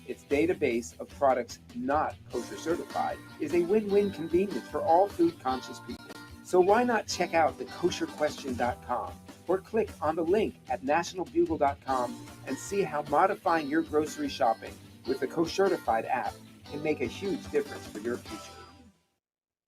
Its database of products not kosher certified is a win-win convenience for all food-conscious people. So why not check out the kosherquestion.com or click on the link at nationalbugle.com and see how modifying your grocery shopping with the Koshertified app can make a huge difference for your future.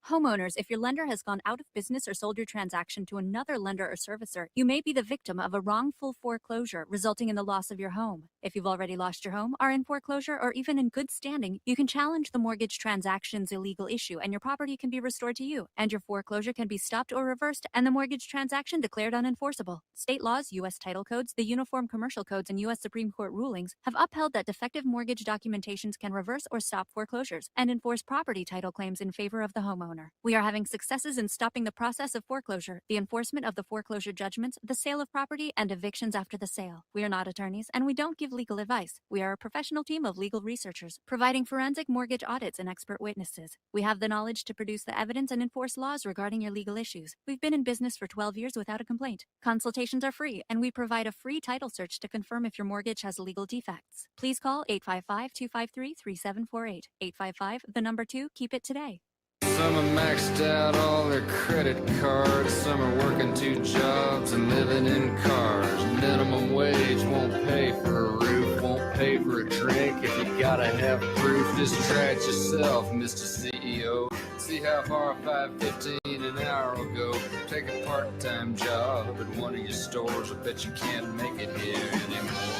Homeowners, if your lender has gone out of business or sold your transaction to another lender or servicer, you may be the victim of a wrongful foreclosure, resulting in the loss of your home. If you've already lost your home, are in foreclosure, or even in good standing, you can challenge the mortgage transaction's illegal issue, and your property can be restored to you, and your foreclosure can be stopped or reversed, and the mortgage transaction declared unenforceable. State laws, U.S. title codes, the Uniform Commercial Codes, and U.S. Supreme Court rulings have upheld that defective mortgage documentations can reverse or stop foreclosures and enforce property title claims in favor of the homeowner. We are having successes in stopping the process of foreclosure, the enforcement of the foreclosure judgments, the sale of property, and evictions after the sale. We are not attorneys, and we don't give legal advice. We are a professional team of legal researchers, providing forensic mortgage audits and expert witnesses. We have the knowledge to produce the evidence and enforce laws regarding your legal issues. We've been in business for 12 years without a complaint. Consultations are free, and we provide a free title search to confirm if your mortgage has legal defects. Please call 855-253-3748. 855, 2, keep it today. Some have maxed out all their credit cards. Some are working 2 jobs and living in cars. Minimum wage won't pay for a roof, won't pay for a drink. If you gotta have proof, just try it yourself, Mr. CEO. See how far $5.15 an hour will go. Take a part-time job at one of your stores. I bet you can't make it here anymore.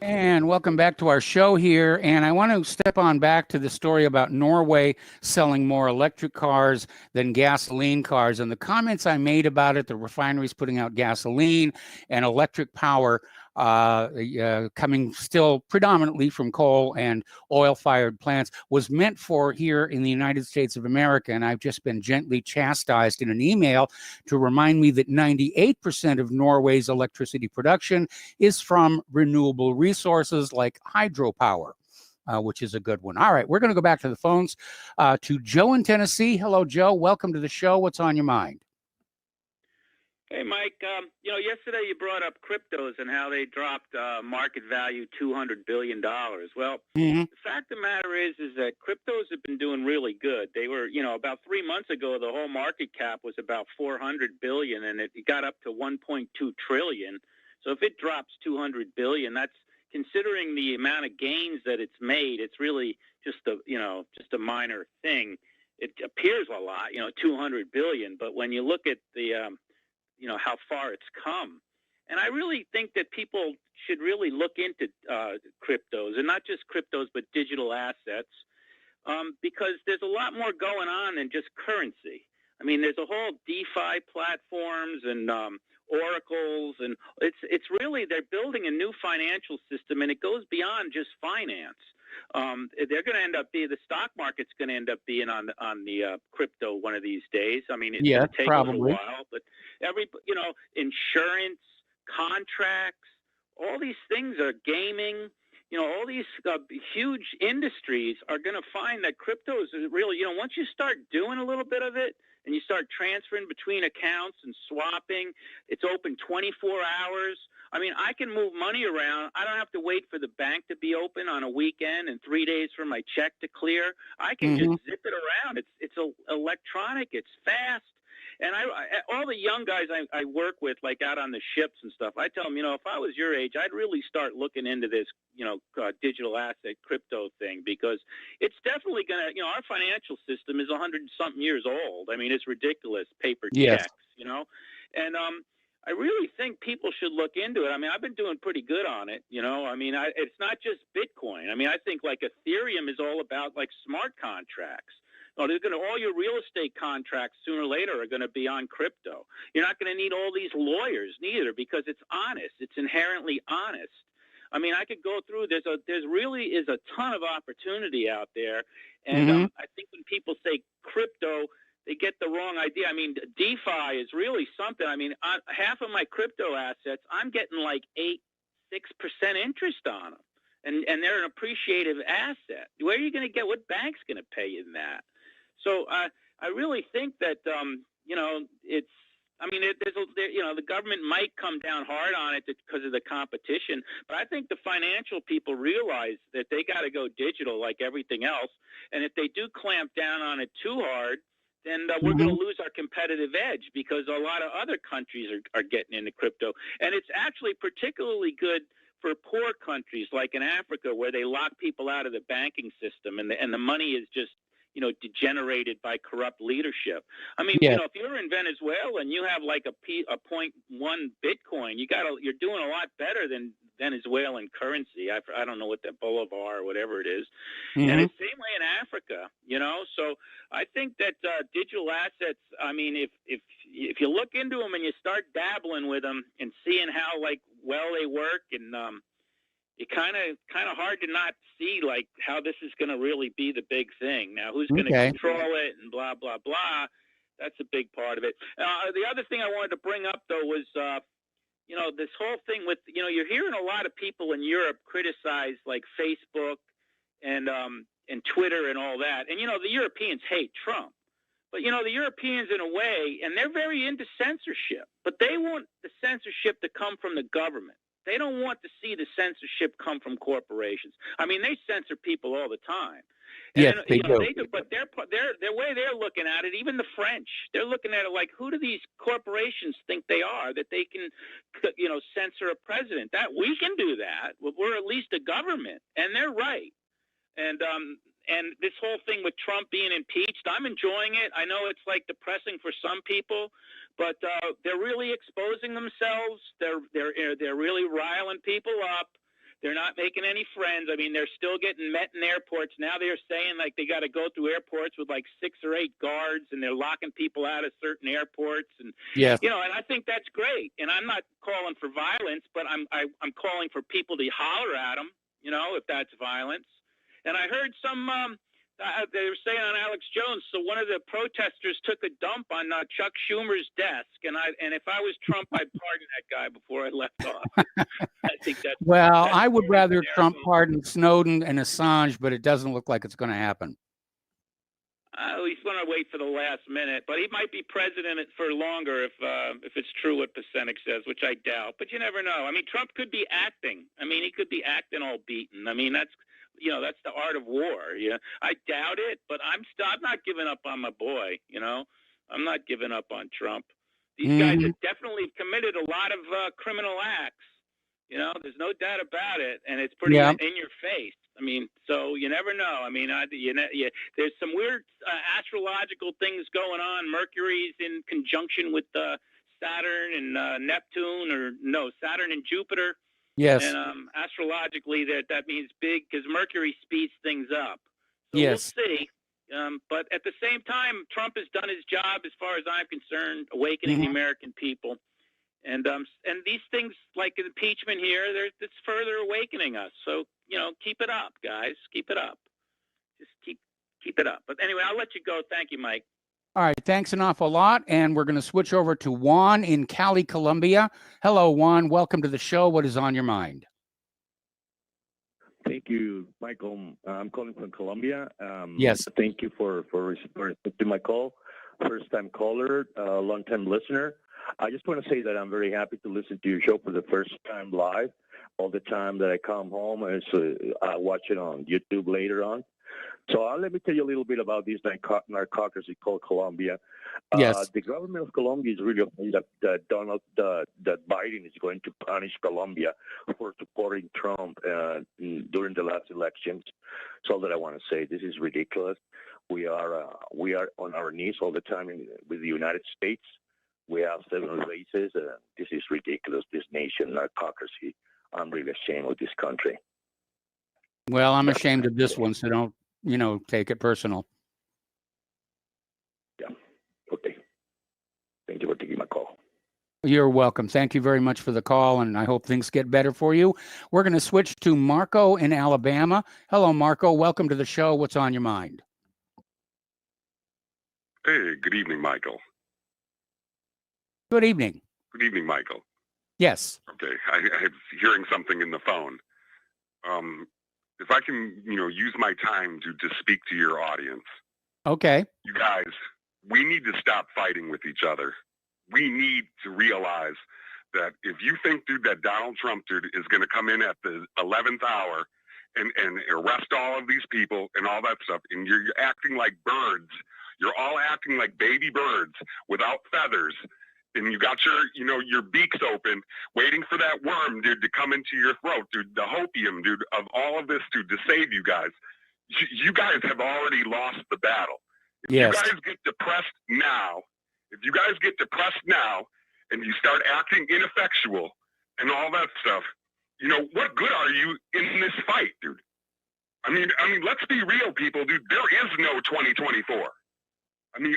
And welcome back to our show here. And I want to step on back to the story about Norway selling more electric cars than gasoline cars. And the comments I made about it, the refineries putting out gasoline and electric power coming still predominantly from coal and oil-fired plants, was meant for here in the United States of America. And I've just been gently chastised in an email to remind me that 98% of Norway's electricity production is from renewable resources like hydropower, which is a good one. All right, we're going to go back to the phones to Joe in Tennessee. Hello, Joe. Welcome to the show. What's on your mind? Hey, Mike. Yesterday you brought up cryptos and how they dropped market value $200 billion. Well, the fact of the matter is that cryptos have been doing really good. They were, about 3 months ago, the whole market cap was about $400 billion, and it got up to $1.2 trillion. So if it drops $200 billion, that's, considering the amount of gains that it's made, it's really just a minor thing. It appears a lot, $200 billion, but when you look at the how far it's come. And I really think that people should really look into cryptos, and not just cryptos, but digital assets, because there's a lot more going on than just currency. I mean, there's a whole DeFi platforms and oracles, and it's really, they're building a new financial system, and it goes beyond just finance. They're going to end up being, the stock market's going to end up being on the crypto one of these days. I mean, it's going to take a little while, but insurance, contracts, all these things are gaming. All these huge industries are going to find that cryptos is really, once you start doing a little bit of it and you start transferring between accounts and swapping, it's open 24 hours. I mean, I can move money around. I don't have to wait for the bank to be open on a weekend and 3 days for my check to clear. I can just zip it around. It's electronic. It's fast. And all the young guys I work with, like out on the ships and stuff, I tell them, if I was your age, I'd really start looking into this, digital asset crypto thing, because it's definitely going to, our financial system is 100-something years old. I mean, it's ridiculous, paper checks, and I really think people should look into it. I mean, I've been doing pretty good on it, I mean, it's not just Bitcoin. I mean, I think like Ethereum is all about like smart contracts. All your real estate contracts sooner or later are going to be on crypto. You're not going to need all these lawyers neither, because it's honest. It's inherently honest. I mean, I could go through. There's really is a ton of opportunity out there, and I think when people say crypto, they get the wrong idea. I mean, DeFi is really something. I mean, half of my crypto assets, I'm getting like 6% interest on them, and they're an appreciative asset. Where are you going to get? What bank's going to pay you in that? So I really think that it's. I mean, the government might come down hard on it because of the competition, but I think the financial people realize that they got to go digital like everything else, and if they do clamp down on it too hard, then we're going to lose our competitive edge, because a lot of other countries are getting into crypto, and it's actually particularly good for poor countries like in Africa, where they lock people out of the banking system, and the money is just degenerated by corrupt leadership. I mean, if you're in Venezuela and you have like a 0.1 Bitcoin, you're doing a lot better than Venezuelan currency. I don't know what the bolivar or whatever it is. And it's the same way in Africa, So I think that digital assets, I mean, if you look into them and you start dabbling with them and seeing how well they work, and it's kind of hard to not see how this is going to really be the big thing. Now, who's going to control it and blah, blah, blah. That's a big part of it. The other thing I wanted to bring up, though, was, this whole thing with, you're hearing a lot of people in Europe criticize Facebook and Twitter and all that. And, the Europeans hate Trump. But, the Europeans, in a way, and they're very into censorship, but they want the censorship to come from the government. They don't want to see the censorship come from corporations. I mean, they censor people all the time. Yes, they do. But their way they're looking at it, even the French, they're looking at it like, who do these corporations think they are that they can, censor a president? That we can do that. We're at least a government, and they're right. And this whole thing with Trump being impeached, I'm enjoying it. I know it's depressing for some people, but they're really exposing themselves. They're really riling people up. They're not making any friends. I mean, they're still getting met in airports. Now they're saying like they got to go through airports with like 6 or 8 guards, and they're locking people out of certain airports. And yes, you know, and I think that's great. And I'm not calling for violence, but I'm calling for people to holler at them. You know, if that's violence. And I heard some. They were saying on Alex Jones. So one of the protesters took a dump on Chuck Schumer's desk, and if I was Trump, I'd pardon that guy before I left off. I think that's well, that's I would rather there. Trump pardon Snowden and Assange, but it doesn't look like it's going to happen. He's going to wait for the last minute, but he might be president for longer if it's true what Pasenik says, which I doubt. But you never know. I mean, Trump could be acting. I mean, he could be acting all beaten. I mean, that's the art of war. You know, I doubt it, but I'm not giving up on my boy. You know, I'm not giving up on Trump. These guys have definitely committed a lot of criminal acts. You know, there's no doubt about it, and it's pretty in your face. I mean, so you never know. I mean, there's some weird astrological things going on. Mercury's in conjunction with Saturn and Neptune, or no, Saturn and Jupiter. Yes. And astrologically, that means big, because Mercury speeds things up. So yes. We'll see. But at the same time, Trump has done his job, as far as I'm concerned, awakening the American people. And these things like impeachment here, it's further awakening us. So, you know, keep it up, guys. Keep it up. Just keep it up. But anyway, I'll let you go. Thank you, Mike. All right. Thanks an awful lot. And we're going to switch over to Juan in Cali, Colombia. Hello, Juan. Welcome to the show. What is on your mind? Thank you, Michael. I'm calling from Colombia. Yes. Thank you for accepting my call. First-time caller, long-time listener. I just want to say that I'm very happy to listen to your show for the first time live. All the time that I come home, and I watch it on YouTube later on. So let me tell you a little bit about this narcocracy called Colombia. Yes. The government of Colombia is really afraid that Biden is going to punish Colombia for supporting Trump during the last elections. So that I want to say this is ridiculous. We are on our knees all the time with the United States. We have 7 races. This is ridiculous. This nation narcocracy. I'm really ashamed of this country. Well, I'm ashamed of this one, so don't, take it personal. Yeah. Okay. Thank you for taking my call. You're welcome. Thank you very much for the call, and I hope things get better for you. We're going to switch to Marco in Alabama. Hello, Marco. Welcome to the show. What's on your mind? Hey, good evening, Michael. Good evening. Good evening, Michael. Yes. Okay, I was hearing something in the phone. If I can, use my time to speak to your audience. Okay. You guys, we need to stop fighting with each other. We need to realize that if you think, dude, that Donald Trump, dude, is going to come in at the 11th hour and arrest all of these people and all that stuff, and you're acting like birds. You're all acting like baby birds without feathers. And you got your beaks open, waiting for that worm, dude, to come into your throat, dude, the hopium, dude, of all of this, dude, to save you guys. You guys have already lost the battle. If you guys get depressed now, and you start acting ineffectual and all that stuff, what good are you in this fight, dude? I mean, let's be real, people, dude. There is no 2024. I mean,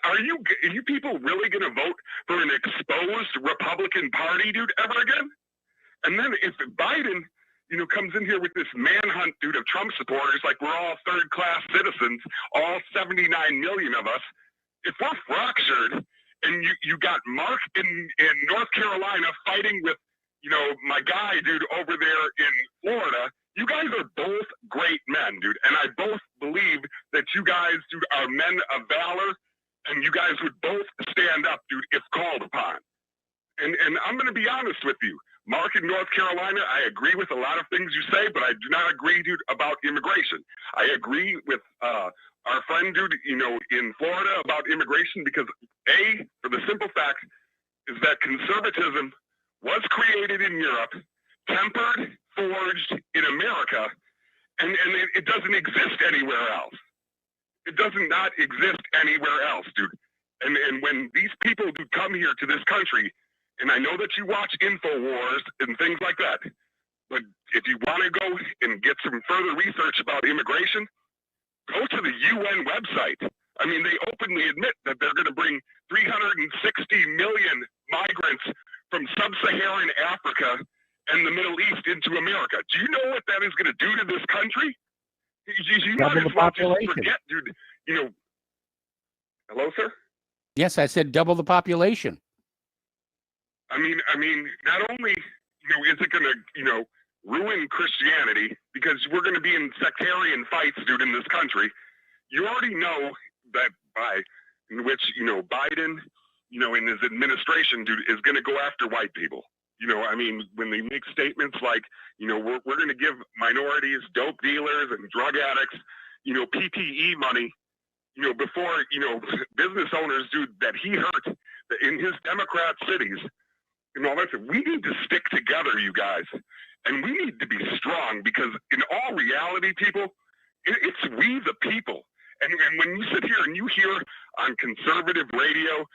are you people really going to vote for an exposed Republican Party, dude, ever again? And then if Biden, comes in here with this manhunt, dude, of Trump supporters, like we're all third-class citizens, all 79 million of us, if we're fractured and you got Mark in North Carolina fighting with, my guy, dude, over there in Florida, you guys are both great men, dude, and I both believe that you guys, dude, are men of valor, and you guys would both stand up, dude, if called upon. And I'm going to be honest with you. Mark in North Carolina, I agree with a lot of things you say, but I do not agree, dude, about immigration. I agree with our friend, dude, in Florida about immigration because, A, for the simple fact is that conservatism was created in Europe, tempered, forged in America, and it doesn't exist anywhere else. It does not exist anywhere else, dude. And when these people do come here to this country, and I know that you watch InfoWars and things like that, But if you want to go and get some further research about immigration, go to the UN website. I mean, they openly admit that they're going to bring 360 million migrants from sub-Saharan Africa and the Middle East into America. Do you know what that is going to do to this country? You Double might the as well just population. forget, dude. You know, hello, sir? Yes, I said double the population. I mean, not only, is it going to, ruin Christianity, because we're going to be in sectarian fights, dude, in this country. You already know that in which, Biden, in his administration, dude, is going to go after white people. When they make statements like, we're going to give minorities, dope dealers, and drug addicts, PPE money, before, business owners, dude, that he hurt in his Democrat cities, and all that stuff. We need to stick together, you guys, and we need to be strong, because in all reality, people, it's we the people. And when you sit here and you hear on conservative radio,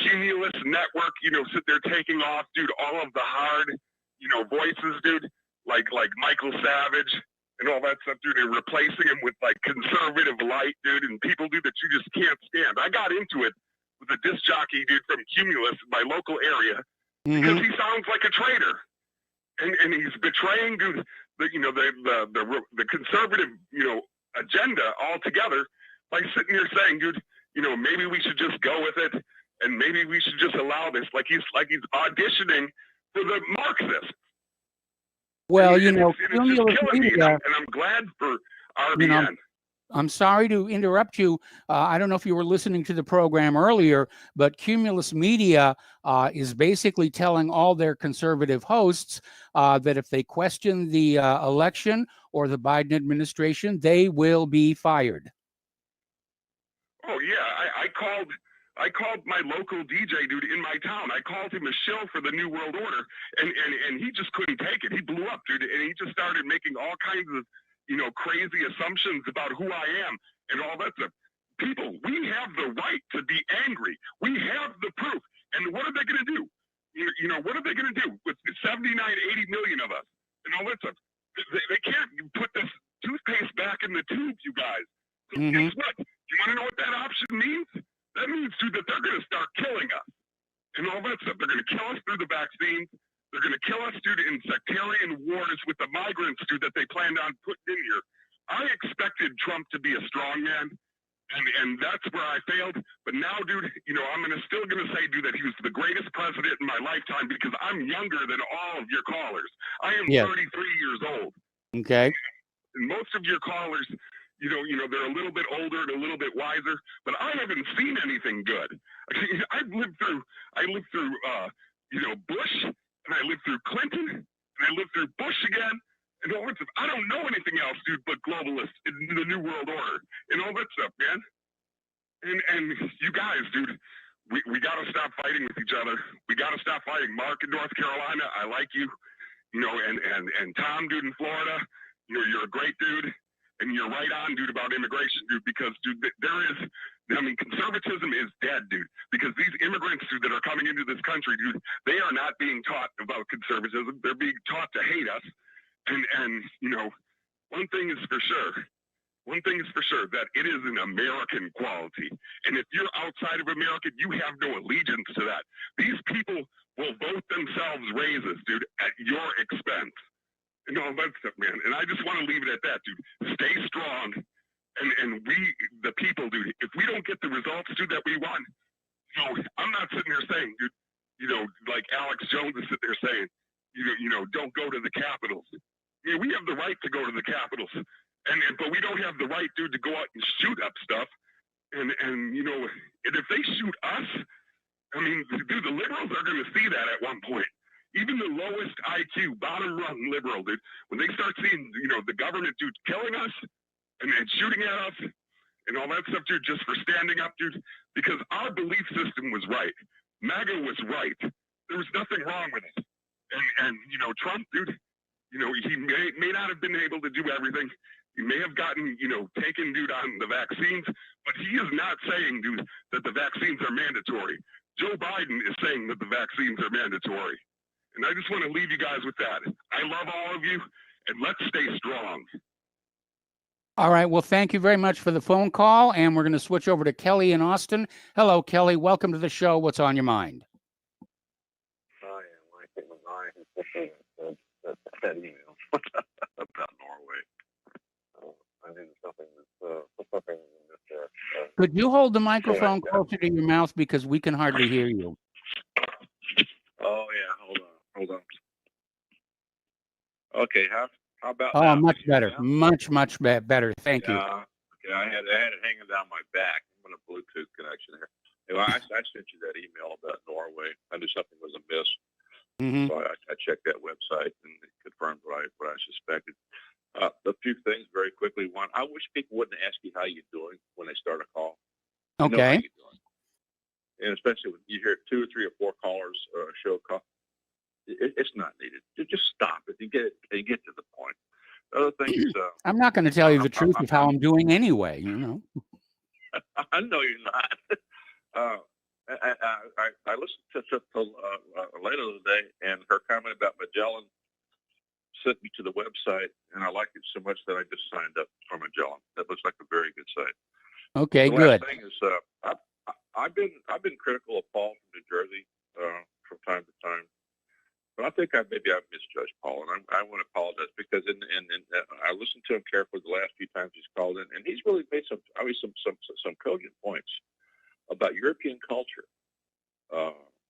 Cumulus Network, sit there taking off, dude, all of the hard, voices, dude, like Michael Savage and all that stuff, dude, and replacing him with like conservative light, dude, and people, dude, that you just can't stand. I got into it with a disc jockey, dude, from Cumulus, my local area, because he sounds like a traitor, and he's betraying, dude, the conservative, agenda altogether by sitting here saying, dude, maybe we should just go with it, and maybe we should just allow this, like he's auditioning for the Marxists. Well, and Cumulus it's killing me, Media, and I'm glad for RBN. I'm sorry to interrupt you. I don't know if you were listening to the program earlier, but Cumulus Media is basically telling all their conservative hosts that if they question the election or the Biden administration, they will be fired. Oh yeah, I called my local DJ, dude, in my town. I called him a shill for the New World Order, and he just couldn't take it. He blew up, dude, and he just started making all kinds of, crazy assumptions about who I am and all that stuff. People, we have the right to be angry. We have the proof. And what are they going to do? What are they going to do with 79, 80 million of us and all that stuff? They can't put this toothpaste back in the tube, you guys. So guess what? You want to know what that option means? That means, dude, that they're going to start killing us and all that stuff. They're going to kill us through the vaccines. They're going to kill us, dude, in sectarian wars with the migrants, dude, that they planned on putting in here. I expected Trump to be a strong man, and that's where I failed. But now, dude, I'm still going to say, dude, that he was the greatest president in my lifetime, because I'm younger than all of your callers. I am 33 years old. Okay. And most of your callers, they're a little bit older and a little bit wiser, but I haven't seen anything good. I lived through, Bush, and I lived through Clinton, and I lived through Bush again, and all that stuff. I don't know anything else, dude, but globalists in the New World Order and all that stuff, man. And you guys, dude, we got to stop fighting with each other. We got to stop fighting. Mark in North Carolina, I like you, and Tom, dude, in Florida, you're a great dude. And you're right on, dude, about immigration, dude, because, dude, conservatism is dead, dude, because these immigrants, dude, that are coming into this country, dude, they are not being taught about conservatism. They're being taught to hate us. And one thing is for sure, that it is an American quality. And if you're outside of America, you have no allegiance to that. These people will vote themselves raises, dude, at your expense. And all that stuff, man. And I just want to leave it at that, dude. Stay strong. And we, the people, dude, if we don't get the results, dude, that we want, I'm not sitting there saying, dude, like Alex Jones is sitting there saying, don't go to the Capitals. We have the right to go to the Capitals. But we don't have the right, dude, to go out and shoot up stuff. And if they shoot us, dude, the liberals are going to see that at one point. Even the lowest IQ, bottom rung liberal, dude, when they start seeing, the government, dude, killing us and shooting at us and all that stuff, dude, just for standing up, dude, because our belief system was right. MAGA was right. There was nothing wrong with it. And Trump, dude, he may not have been able to do everything. He may have gotten, taken, dude, on the vaccines, but he is not saying, dude, that the vaccines are mandatory. Joe Biden is saying that the vaccines are mandatory. And I just want to leave you guys with that. I love all of you, and let's stay strong. All right. Well, thank you very much for the phone call, and we're going to switch over to Kelly in Austin. Hello, Kelly. Welcome to the show. What's on your mind? Hi, Mike. That email about Norway. I think there's something in this. Could you hold the microphone closer to your mouth because we can hardly hear you? Oh yeah, hold on. Okay, how about Oh, now? much better. Much better. Thank you. Okay, I had it hanging down my back. I'm on a Bluetooth connection here. Anyway, I sent you that email about Norway. I knew something was amiss. Mm-hmm. So I checked that website and it confirmed what I suspected. A few things very quickly. One, I wish people wouldn't ask you how you're doing when they start a call. You know how Okay. you're doing. And especially when you hear 2 or 3 or 4 callers show a call, it's not needed. Just stop it and get to the point. Other things. I'm not going to tell you the truth of how I'm doing anyway. You know. I know you're not. I listened to later today, and her comment about Magellan sent me to the website, and I liked it so much that I just signed up for Magellan. That looks like a very good site. Okay, the good. last thing is, I've been critical of Paul from New Jersey from time to time, but I think I've misjudged Paul, and I want to apologize because I listened to him carefully the last few times he's called in, and he's really made some cogent points about European culture.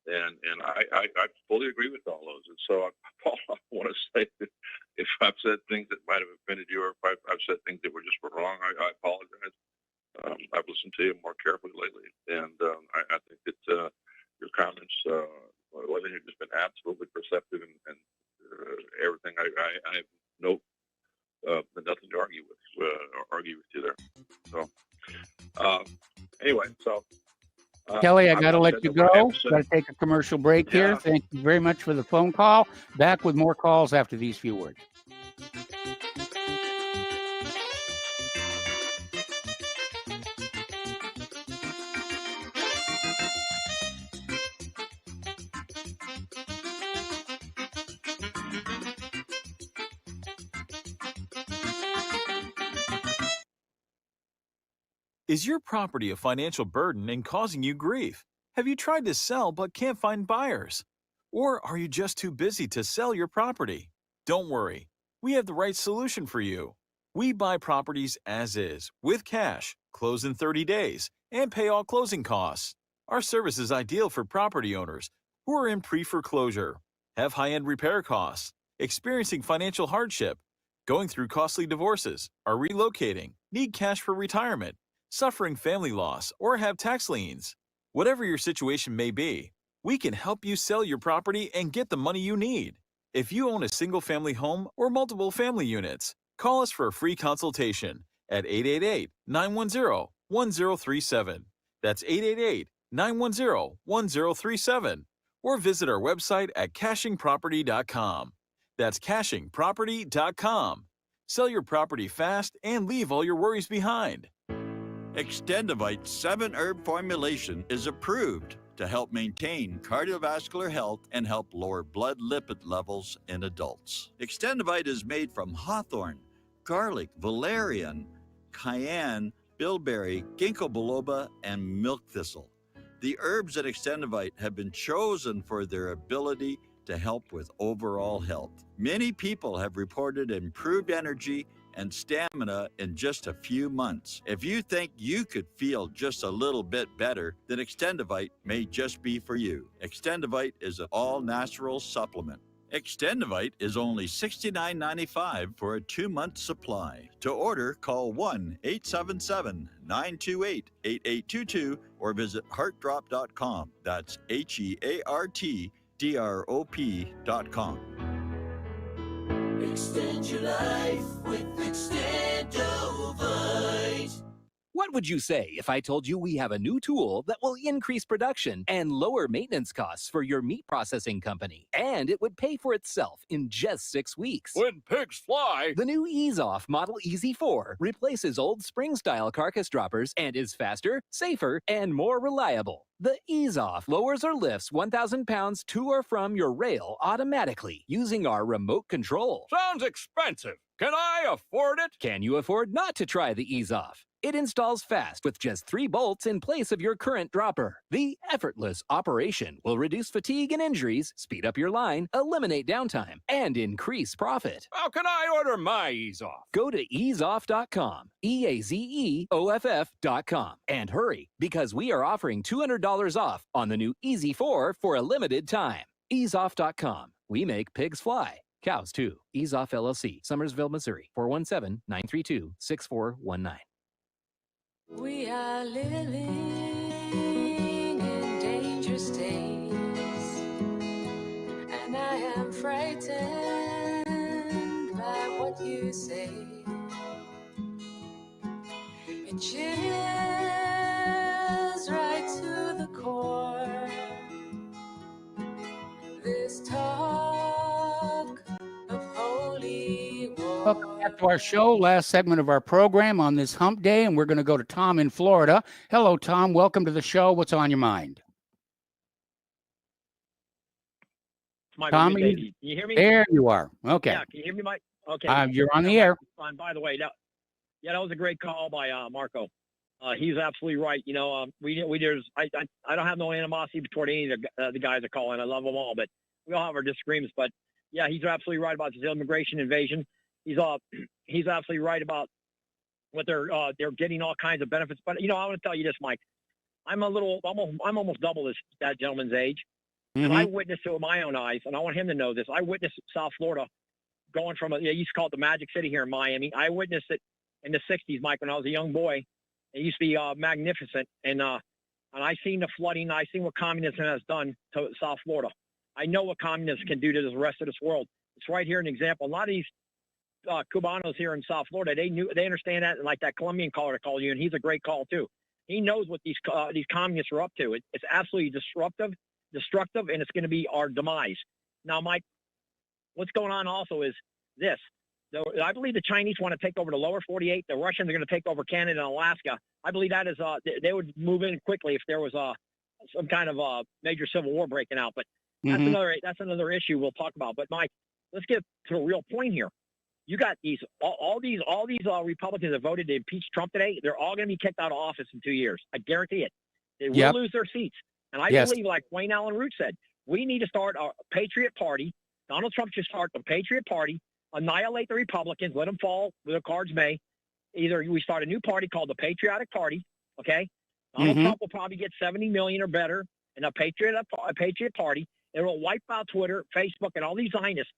And I fully agree with all those. And so, Paul, I want to say that if I've said things that might have offended you, or if I've said things that were just wrong, I apologize. I've listened to you more carefully lately, and I think that your comments, well, they have just been absolutely perceptive and everything. I have nothing to argue with you there. So anyway, so. Kelly, I got to let you go. Got to take a commercial break here. Yeah. Thank you very much for the phone call. Back with more calls after these few words. Is your property a financial burden and causing you grief? Have you tried to sell but can't find buyers? Or are you just too busy to sell your property? Don't worry, we have the right solution for you. We buy properties as is, with cash, close in 30 days, and pay all closing costs. Our service is ideal for property owners who are in pre-foreclosure, have high-end repair costs, experiencing financial hardship, going through costly divorces, are relocating, need cash for retirement, suffering family loss, or have tax liens. Whatever your situation may be, we can help you sell your property and get the money you need. If you own a single-family home or multiple family units, call us for a free consultation at 888-910-1037. That's 888-910-1037. Or visit our website at cashingproperty.com. That's cashingproperty.com. Sell your property fast and leave all your worries behind. Extendivite's 7-herb formulation is approved to help maintain cardiovascular health and help lower blood lipid levels in adults. Extendivite is made from hawthorn, garlic, valerian, cayenne, bilberry, ginkgo biloba, and milk thistle. The herbs at Extendivite have been chosen for their ability to help with overall health. Many people have reported improved energy and stamina in just a few months. If you think you could feel just a little bit better, then Extendivite may just be for you. Extendivite is an all-natural supplement. Extendivite is only $69.95 for a 2-month supply. To order, call 1-877-928-8822 or visit heartdrop.com. That's HEARTDROP.com. Extend your life with Extendovite. What What would you say if I told you we have a new tool that will increase production and lower maintenance costs for your meat processing company? And it would pay for itself in just 6 weeks. When pigs fly! The new Ease Off Model Easy 4 replaces old spring-style carcass droppers and is faster, safer, and more reliable. The Ease Off lowers or lifts 1,000 pounds to or from your rail automatically using our remote control. Sounds expensive. Can I afford it? Can you afford not to try the Ease Off? It installs fast with just 3 bolts in place of your current dropper. The effortless operation will reduce fatigue and injuries, speed up your line, eliminate downtime, and increase profit. How can I order my Ease Off? Go to easeoff.com, EAZEOFF.com, and hurry because we are offering $200 off on the new Easy 4 for a limited time. Easeoff.com. We make pigs fly. Cows too. Ease Off LLC, Summersville, Missouri, 417-932-6419. We are living in dangerous days, and I am frightened by what you say. It chills right to the core. This talk of holy war. Welcome back to our show, last segment of our program on this hump day, and we're going to go to Tom in Florida. Hello, Tom. Welcome to the show. What's on your mind? Tom, can you hear me? There you are. Okay. Yeah, can you hear me, Mike? Okay. You're on the air. And by the way, that was a great call by Marco. He's absolutely right. You know, I don't have no animosity toward any of the guys that call in. I love them all, but we all have our disagreements. But yeah, he's absolutely right about this immigration invasion. He's absolutely right about what they're getting all kinds of benefits. But you know, I want to tell you this, Mike. I'm almost double that gentleman's age. Mm-hmm. And I witnessed it with my own eyes, and I want him to know this. I witnessed South Florida going from you used to call it the Magic City here in Miami. I witnessed it in the '60s, Mike, when I was a young boy. It used to be magnificent, and I seen the flooding. I seen what communism has done to South Florida. I know what communism can do to the rest of this world. It's right here an example. A lot of these Cubanos here in South Florida, they understand that, and like that Colombian caller called you, and he's a great call too. He knows what these communists are up to. It's absolutely destructive, and it's going to be our demise. Now, Mike, what's going on also is this. I believe the Chinese want to take over the lower 48. The Russians are going to take over Canada and Alaska. I believe that is they would move in quickly if there was some kind of major civil war breaking out. But that's another issue we'll talk about. But Mike, let's get to a real point here. You got all these Republicans that voted to impeach Trump today. They're all going to be kicked out of office in 2 years. I guarantee it. They will lose their seats. And I believe, like Wayne Allen Root said, we need to start a Patriot Party. Donald Trump should start the Patriot Party. Annihilate the Republicans, let them fall where the cards may. Either we start a new party called the Patriotic Party, okay? Donald Trump will probably get 70 million or better in a Patriot Party. It will wipe out Twitter, Facebook, and all these Zionist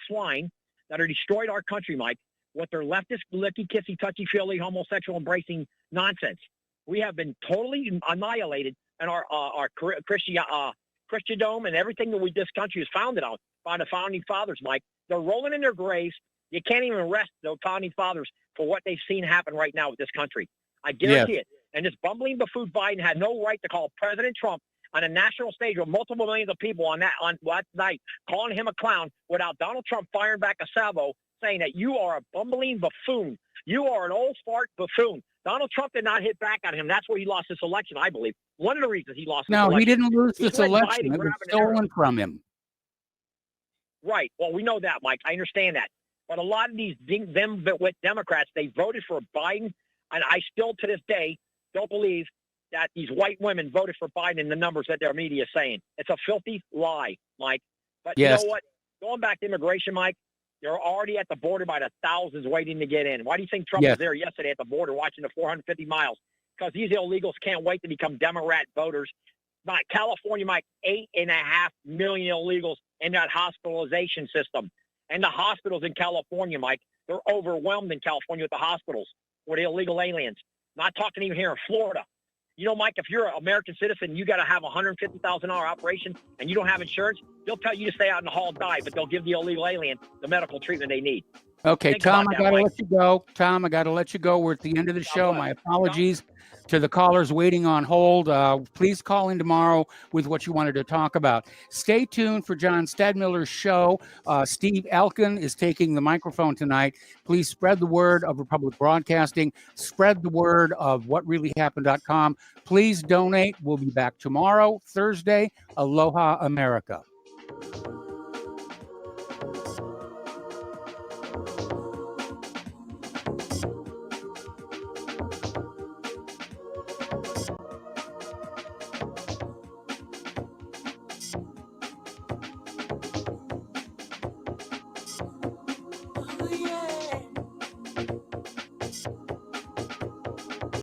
swine that are destroyed our country, Mike, with their leftist, licky-kissy, touchy-feely, homosexual embracing nonsense. We have been totally annihilated, and our Christendom and everything that this country is founded on by the founding fathers, Mike. They're rolling in their graves. You can't even arrest the founding fathers for what they've seen happen right now with this country. I guarantee it. And this bumbling buffoon Biden had no right to call President Trump on a national stage with multiple millions of people on that night, calling him a clown without Donald Trump firing back a salvo, saying that you are a bumbling buffoon. You are an old fart buffoon. Donald Trump did not hit back at him. That's where he lost this election, I believe. One of the reasons he lost this election. No, he didn't lose this election. It was stolen from him. Right. Well, we know that, Mike. I understand that. But a lot of these Democrats, they voted for Biden, and I still, to this day, don't believe that these white women voted for Biden in the numbers that their media is saying. It's a filthy lie, Mike. But you know what? Going back to immigration, Mike, they're already at the border by the thousands waiting to get in. Why do you think Trump was there yesterday at the border watching the 450 miles? Because these illegals can't wait to become Democrat voters. Mike, California, Mike, 8.5 million illegals in that hospitalization system. And the hospitals in California, Mike, they're overwhelmed in California with the hospitals with illegal aliens. Not talking even here in Florida. You know, Mike, if you're an American citizen, you got to have a $150,000 operation and you don't have insurance, they'll tell you to stay out in the hall and die, but they'll give the illegal alien the medical treatment they need. Okay, Think Tom, about I that, got to Mike. let you go. Tom, I got to let you go. We're at the end of the show. My apologies to the callers waiting on hold. Please call in tomorrow with what you wanted to talk about. Stay tuned for John Stadmiller's show. Steve Elkin is taking the microphone tonight. Please spread the word of Republic Broadcasting. Spread the word of whatreallyhappened.com. Please donate. We'll be back tomorrow, Thursday. Aloha, America.